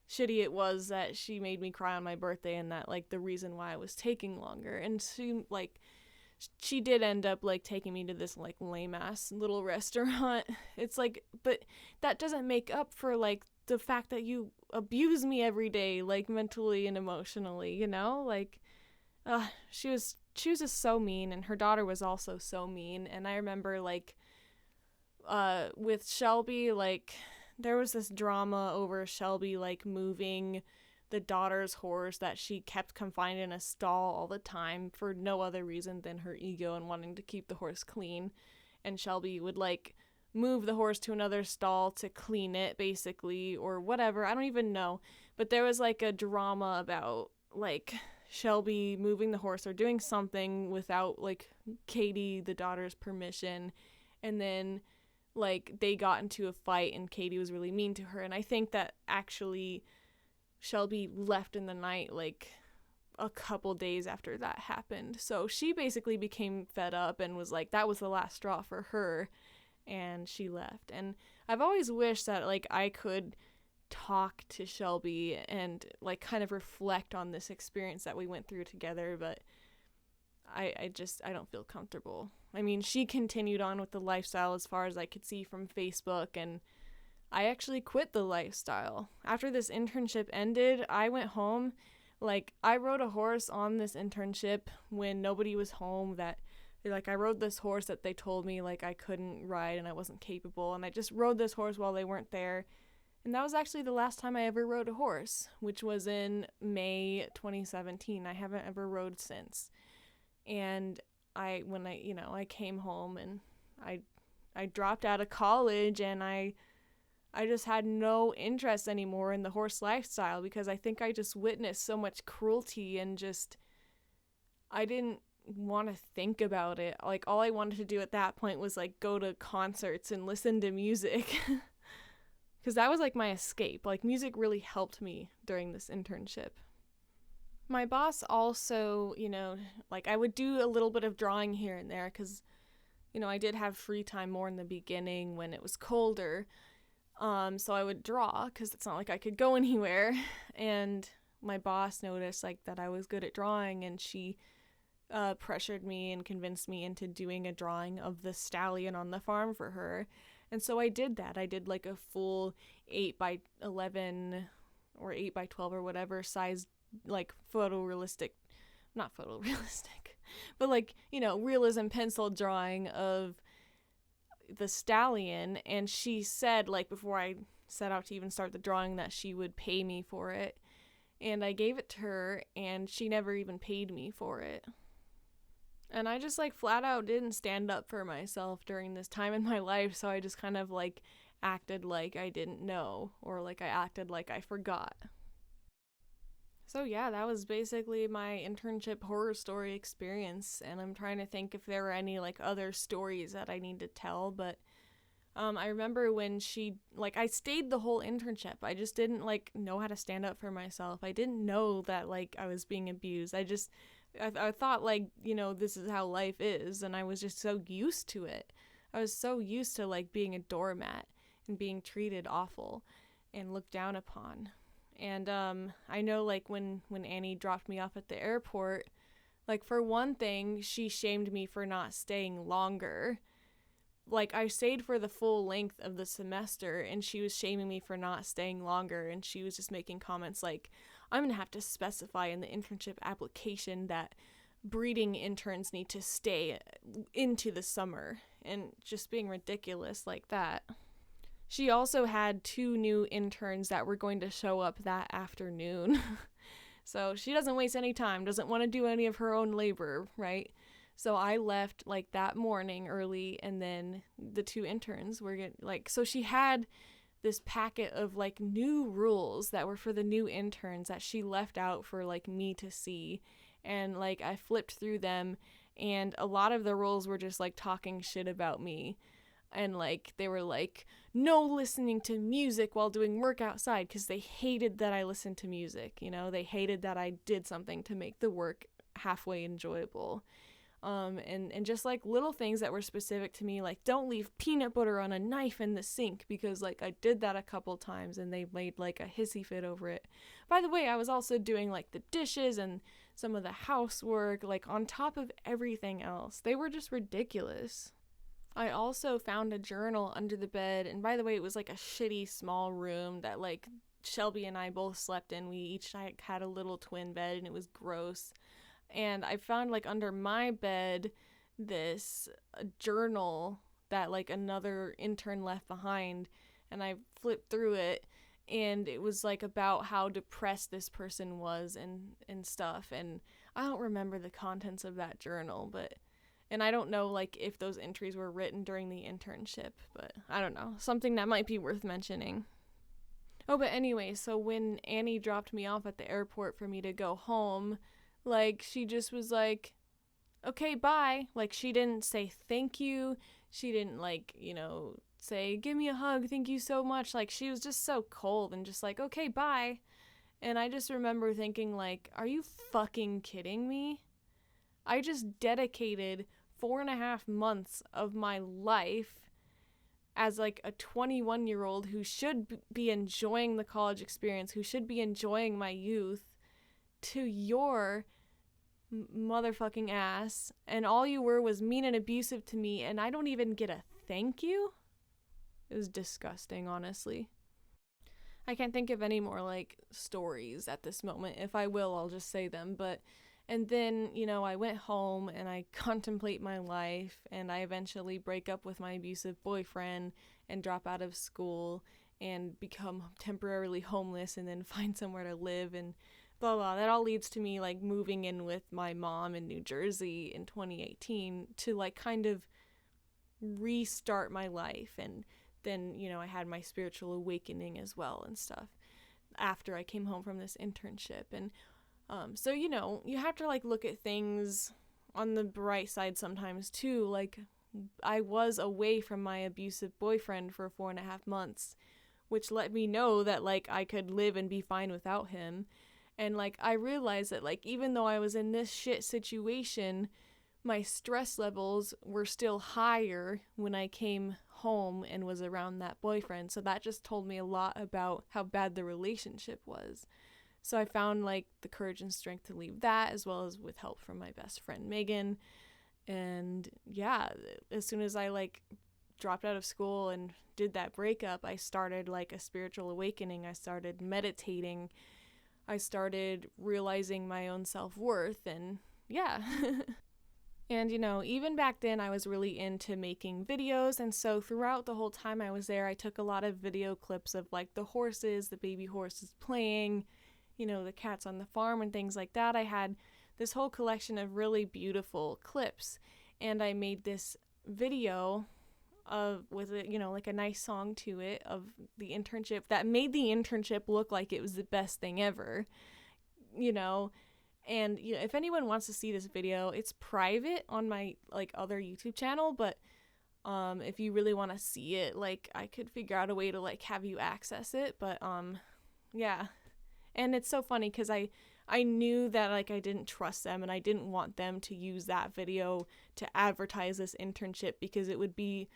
shitty it was that she made me cry on my birthday, and that like the reason why I was taking longer. And she did end up like taking me to this like lame ass little restaurant. It's like, but that doesn't make up for like the fact that you abuse me every day, like mentally and emotionally, like she was just so mean, and her daughter was also so mean. And I remember like with Shelby, like there was this drama over Shelby like moving the daughter's horse that she kept confined in a stall all the time for no other reason than her ego and wanting to keep the horse clean. And Shelby would like move the horse to another stall to clean it basically, or whatever, I don't even know. But there was like a drama about like Shelby moving the horse or doing something without like Katie, the daughter's permission. And then like they got into a fight and Katie was really mean to her. And I think that actually Shelby left in the night like a couple days after that happened. So she basically became fed up and was like, that was the last straw for her, and she left. And I've always wished that like I could talk to Shelby and like kind of reflect on this experience that we went through together, but I don't feel comfortable. I mean, she continued on with the lifestyle as far as I could see from Facebook, and I actually quit the lifestyle. After this internship ended, I went home. Like, I rode a horse on this internship when nobody was home. That, like, I rode this horse that they told me, like, I couldn't ride and I wasn't capable. And I just rode this horse while they weren't there. And that was actually the last time I ever rode a horse, which was in May 2017. I haven't ever rode since. And I came home and I dropped out of college, and I just had no interest anymore in the horse lifestyle, because I think I just witnessed so much cruelty, and just I didn't want to think about it. Like, all I wanted to do at that point was like go to concerts and listen to music, because that was like my escape. Like, music really helped me during this internship. My boss also, like, I would do a little bit of drawing here and there, because I did have free time more in the beginning when it was colder. So I would draw, because it's not like I could go anywhere. And my boss noticed like that I was good at drawing, and she pressured me and convinced me into doing a drawing of the stallion on the farm for her. And so I did that. I did like a full 8 by 11 or 8 by 12 or whatever size, like photorealistic, not photorealistic, but like, realism pencil drawing of the stallion. And she said, like, before I set out to even start the drawing, that she would pay me for it. And I gave it to her, and she never even paid me for it. And I just like flat out didn't stand up for myself during this time in my life, so I just kind of like acted like I didn't know, or like I acted like I forgot. So yeah, that was basically my internship horror story experience, and I'm trying to think if there were any like other stories that I need to tell, but I remember when I stayed the whole internship. I just didn't like know how to stand up for myself. I didn't know that like I was being abused. I thought like, this is how life is, and I was just so used to it. I was so used to like being a doormat and being treated awful and looked down upon. And I know like when Annie dropped me off at the airport, like for one thing, she shamed me for not staying longer. Like I stayed for the full length of the semester, and she was shaming me for not staying longer, and she was just making comments like, I'm gonna have to specify in the internship application that breeding interns need to stay into the summer, and just being ridiculous like that. She also had 2 new interns that were going to show up that afternoon. So she doesn't waste any time, doesn't want to do any of her own labor, right? So I left like that morning early, and then the 2 interns were so she had this packet of like new rules that were for the new interns that she left out for like me to see. And like I flipped through them, and a lot of the rules were just like talking shit about me. And like they were like, no listening to music while doing work outside, because they hated that I listened to music. They hated that I did something to make the work halfway enjoyable. And just like little things that were specific to me, like don't leave peanut butter on a knife in the sink, because like I did that a couple times and they made like a hissy fit over it. By the way, I was also doing like the dishes and some of the housework, like on top of everything else. They were just ridiculous. I also found a journal under the bed, and by the way, it was like a shitty small room that like Shelby and I both slept in. We each had a little twin bed, and it was gross. And I found like under my bed this journal that like another intern left behind, and I flipped through it, and it was like about how depressed this person was and stuff. And I don't remember the contents of that journal, and I don't know like if those entries were written during the internship, but I don't know, something that might be worth mentioning. Oh, but anyway, so when Annie dropped me off at the airport for me to go home, like, she just was like, okay, bye. Like, she didn't say thank you. She didn't, like, say, give me a hug, thank you so much. Like, she was just so cold and just like, okay, bye. And I just remember thinking, like, are you fucking kidding me? I just dedicated 4.5 months of my life as, like, a 21-year-old who should be enjoying the college experience, who should be enjoying my youth, to your motherfucking ass, and all you were was mean and abusive to me, and I don't even get a thank you? It was disgusting, honestly. I can't think of any more like stories at this moment. If I will, I'll just say them. And then, I went home and I contemplate my life, and I eventually break up with my abusive boyfriend and drop out of school and become temporarily homeless, and then find somewhere to live, and blah blah. That all leads to me like moving in with my mom in New Jersey in 2018 to like kind of restart my life. And then I had my spiritual awakening as well and stuff after I came home from this internship. And so you have to like look at things on the bright side sometimes too. Like, I was away from my abusive boyfriend for 4.5 months, which let me know that like I could live and be fine without him. And, like, I realized that, like, even though I was in this shit situation, my stress levels were still higher when I came home and was around that boyfriend. So that just told me a lot about how bad the relationship was. So I found like the courage and strength to leave that, as well as with help from my best friend Megan. And yeah, as soon as I like dropped out of school and did that breakup, I started like a spiritual awakening. I started meditating. I started realizing my own self-worth, and yeah. And, you know, even back then I was really into making videos, and so throughout the whole time I was there, I took a lot of video clips of like the horses, the baby horses playing, you know, the cats on the farm and things like that. I had this whole collection of really beautiful clips, and I made this video of with it, you know, like a nice song to it of the internship that made the internship look like it was the best thing ever, you know. And you know, if anyone wants to see this video, it's private on my like other YouTube channel, but if you really want to see it, like I could figure out a way to like have you access it, but yeah. And it's so funny cuz I knew that like I didn't trust them, and I didn't want them to use that video to advertise this internship because it would be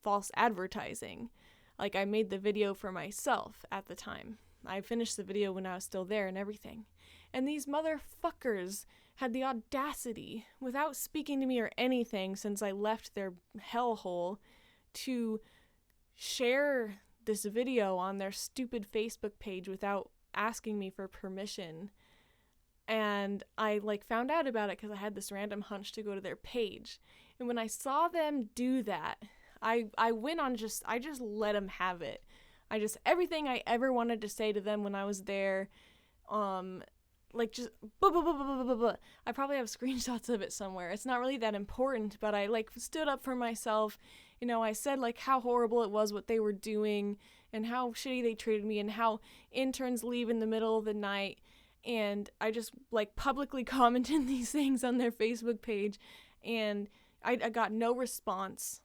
false advertising. Like I made the video for myself at the time. I finished the video when I was still there and everything. And these motherfuckers had the audacity, without speaking to me or anything since I left their hellhole, to share this video on their stupid Facebook page without asking me for permission. And I like found out about it because I had this random hunch to go to their page. And when I saw them do that, I went on I just let them have it. Everything I ever wanted to say to them when I was there, like just blah, blah, blah, blah, blah, blah, blah. I probably have screenshots of it somewhere. It's not really that important, but I like stood up for myself. You know, I said like how horrible it was what they were doing and how shitty they treated me and how interns leave in the middle of the night. And I just like publicly commented these things on their Facebook page, and I got no response.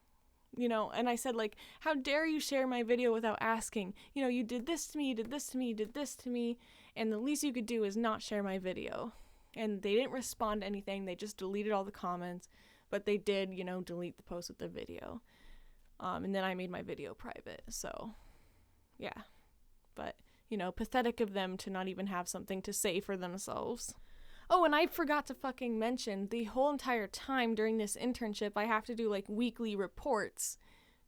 You know, and I said like, how dare you share my video without asking? You know, you did this to me, you did this to me, you did this to me, and the least you could do is not share my video. And they didn't respond to anything. They just deleted all the comments, but they did, you know, delete the post with the video. And then I made my video private. So, yeah. But, you know, pathetic of them to not even have something to say for themselves. Oh, and I forgot to fucking mention, the whole entire time during this internship, I have to do, like, weekly reports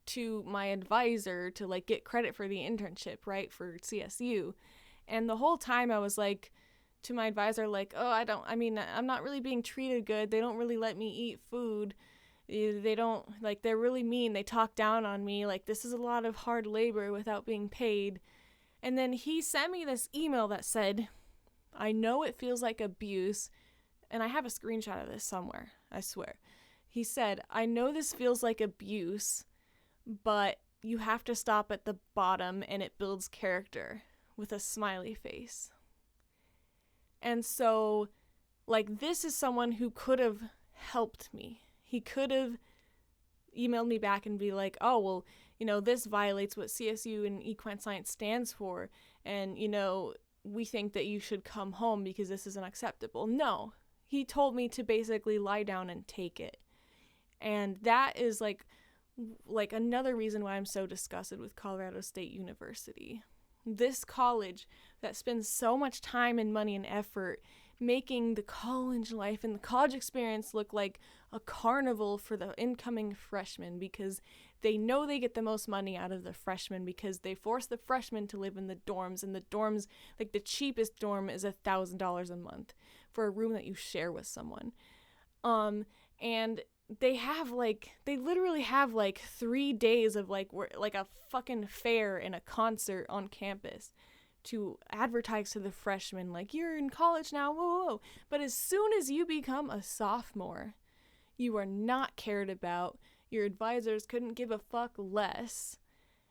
to my advisor to, like, get credit for the internship, right, for CSU. And the whole time I was, like, to my advisor, like, I'm not really being treated good. They don't really let me eat food. They don't, like, they're really mean. They talk down on me. Like, this is a lot of hard labor without being paid. And then he sent me this email that said, I know it feels like abuse, and I have a screenshot of this somewhere, I swear. He said, I know this feels like abuse, but you have to stop at the bottom and it builds character, with a smiley face. And so, like, this is someone who could have helped me. He could have emailed me back and be like, oh, well, you know, this violates what CSU and equine science stands for, and, you know, we think that you should come home because this isn't acceptable. No, he told me to basically lie down and take it. And that is like another reason why I'm so disgusted with Colorado State University. This college that spends so much time and money and effort making the college life and the college experience look like a carnival for the incoming freshmen, because they know they get the most money out of the freshmen because they force the freshmen to live in the dorms, and the dorms, like the cheapest dorm is $1,000 a month for a room that you share with someone. And they literally have like 3 days of like a fucking fair and a concert on campus to advertise to the freshmen, like, you're in college now, whoa, whoa. But as soon as you become a sophomore, you are not cared about. Your advisors couldn't give a fuck less,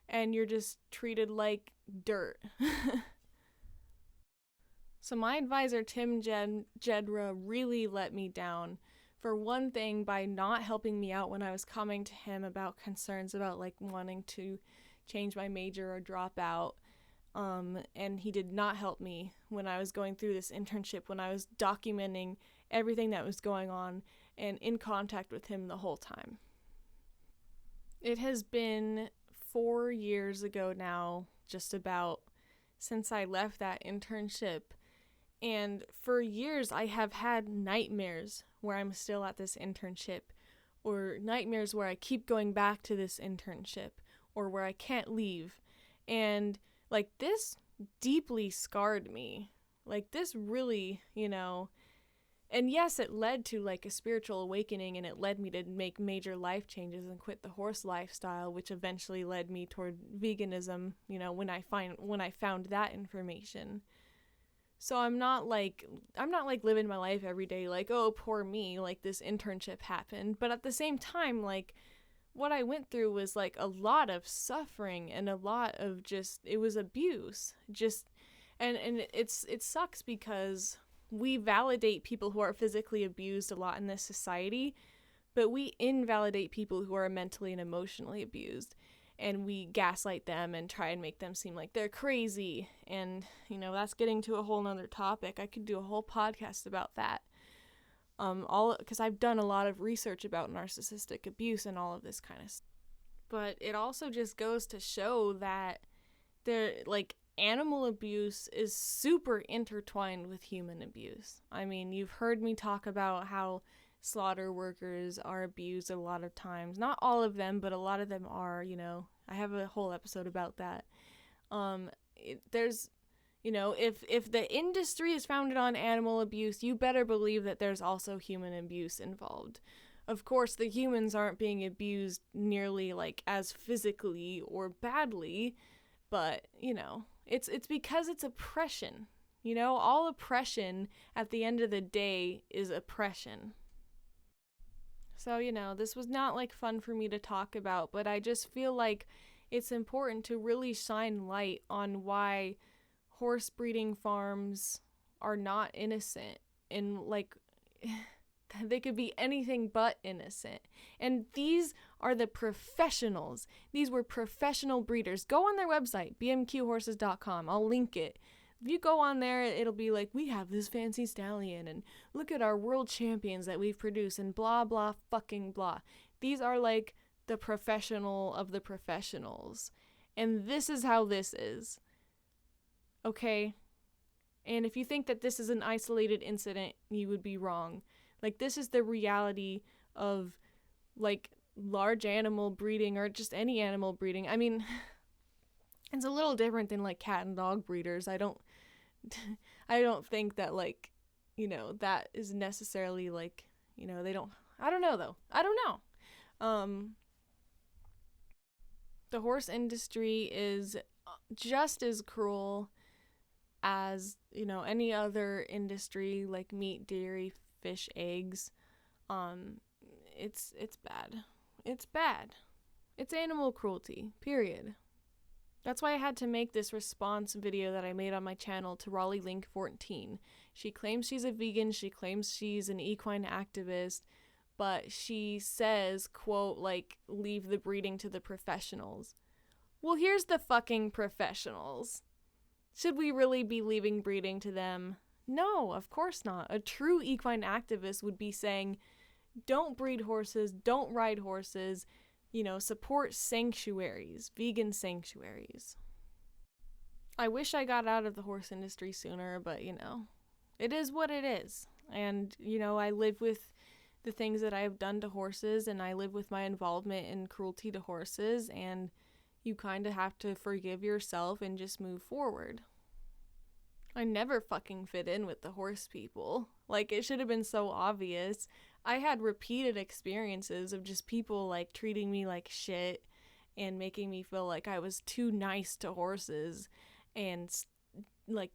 and you're just treated like dirt. So my advisor, Tim Jedra, really let me down. For one thing, by not helping me out when I was coming to him about concerns about, like, wanting to change my major or drop out. And he did not help me when I was going through this internship, when I was documenting everything that was going on and in contact with him the whole time. It has been 4 years ago now, just about, since I left that internship. And for years, I have had nightmares where I'm still at this internship, or nightmares where I keep going back to this internship, or where I can't leave. And like this deeply scarred me. Like this really, and yes, it led to like a spiritual awakening, and it led me to make major life changes and quit the horse lifestyle, which eventually led me toward veganism, when I found that information. So I'm not like living my life every day like, oh, poor me, like this internship happened. But at the same time, like what I went through was like a lot of suffering and a lot of it was abuse. And it sucks because we validate people who are physically abused a lot in this society, but we invalidate people who are mentally and emotionally abused. And we gaslight them and try and make them seem like they're crazy. And, that's getting to a whole nother topic. I could do a whole podcast about that. Because I've done a lot of research about narcissistic abuse and all of this kind of stuff. But it also just goes to show that animal abuse is super intertwined with human abuse. I mean, you've heard me talk about how slaughter workers are abused a lot of times. Not all of them, but a lot of them are, I have a whole episode about that. There's, if the industry is founded on animal abuse, you better believe that there's also human abuse involved. Of course, the humans aren't being abused nearly like as physically or badly, but, it's because it's oppression. All oppression at the end of the day is oppression. So, this was not like fun for me to talk about, but I just feel like it's important to really shine light on why horse breeding farms are not innocent, and like they could be anything but innocent. And these are the professionals. These were professional breeders. Go on their website, bmqhorses.com. I'll link it. If you go on there, it'll be like, we have this fancy stallion, and look at our world champions that we've produced, and blah, blah, fucking blah. These are like the professional of the professionals. And this is how this is. Okay? And if you think that this is an isolated incident, you would be wrong. Like, this is the reality of, like, large animal breeding, or just any animal breeding. I mean, it's a little different than, like, cat and dog breeders. I don't think that, like, that is necessarily, like, they don't, I don't know, though. I don't know. The horse industry is just as cruel as, any other industry, like meat, dairy, fish, eggs. It's bad. It's bad. It's animal cruelty, period. That's why I had to make this response video that I made on my channel to Raleigh Link 14. She claims she's a vegan, she claims she's an equine activist, but she says, quote, like, leave the breeding to the professionals. Well, here's the fucking professionals. Should we really be leaving breeding to them? No, of course not. A true equine activist would be saying, don't breed horses, don't ride horses, support sanctuaries, vegan sanctuaries. I wish I got out of the horse industry sooner, but, it is what it is. And, I live with the things that I have done to horses, and I live with my involvement in cruelty to horses, and you kind of have to forgive yourself and just move forward. I never fucking fit in with the horse people. Like, it should have been so obvious. I had repeated experiences of just people, like, treating me like shit and making me feel like I was too nice to horses, and, like,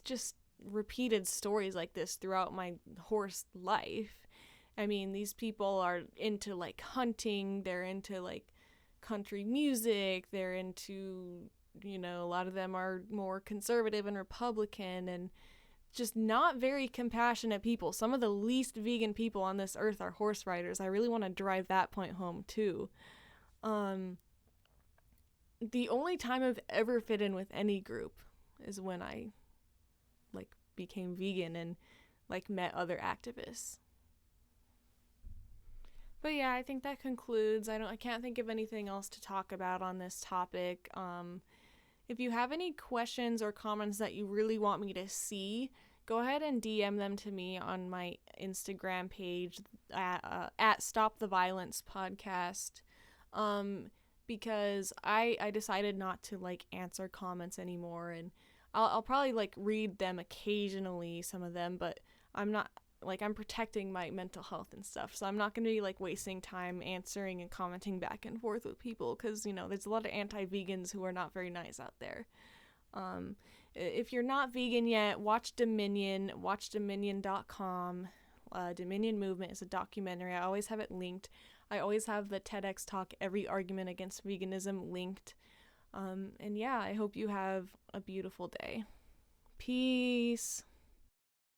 just repeated stories like this throughout my horse life. I mean, these people are into, like, hunting, they're into, like, country music, they're into, a lot of them are more conservative and Republican, and just not very compassionate people. Some of the least vegan people on this earth are horse riders. I really want to drive that point home too. The only time I've ever fit in with any group is when I, like, became vegan and, like, met other activists. But yeah, I think that concludes. I can't think of anything else to talk about on this topic. If you have any questions or comments that you really want me to see, go ahead and DM them to me on my Instagram page at Stop the Violence Podcast. Because I decided not to like answer comments anymore, and I'll probably like read them occasionally, some of them, but I'm not like, I'm protecting my mental health and stuff, so I'm not going to be like wasting time answering and commenting back and forth with people, because there's a lot of anti-vegans who are not very nice out there. If you're not vegan yet, watch Dominion. Watch Dominion.com. Dominion Movement is a documentary. I always have it linked. I always have the TEDx talk, Every Argument Against Veganism, linked. And yeah, I hope you have a beautiful day. Peace.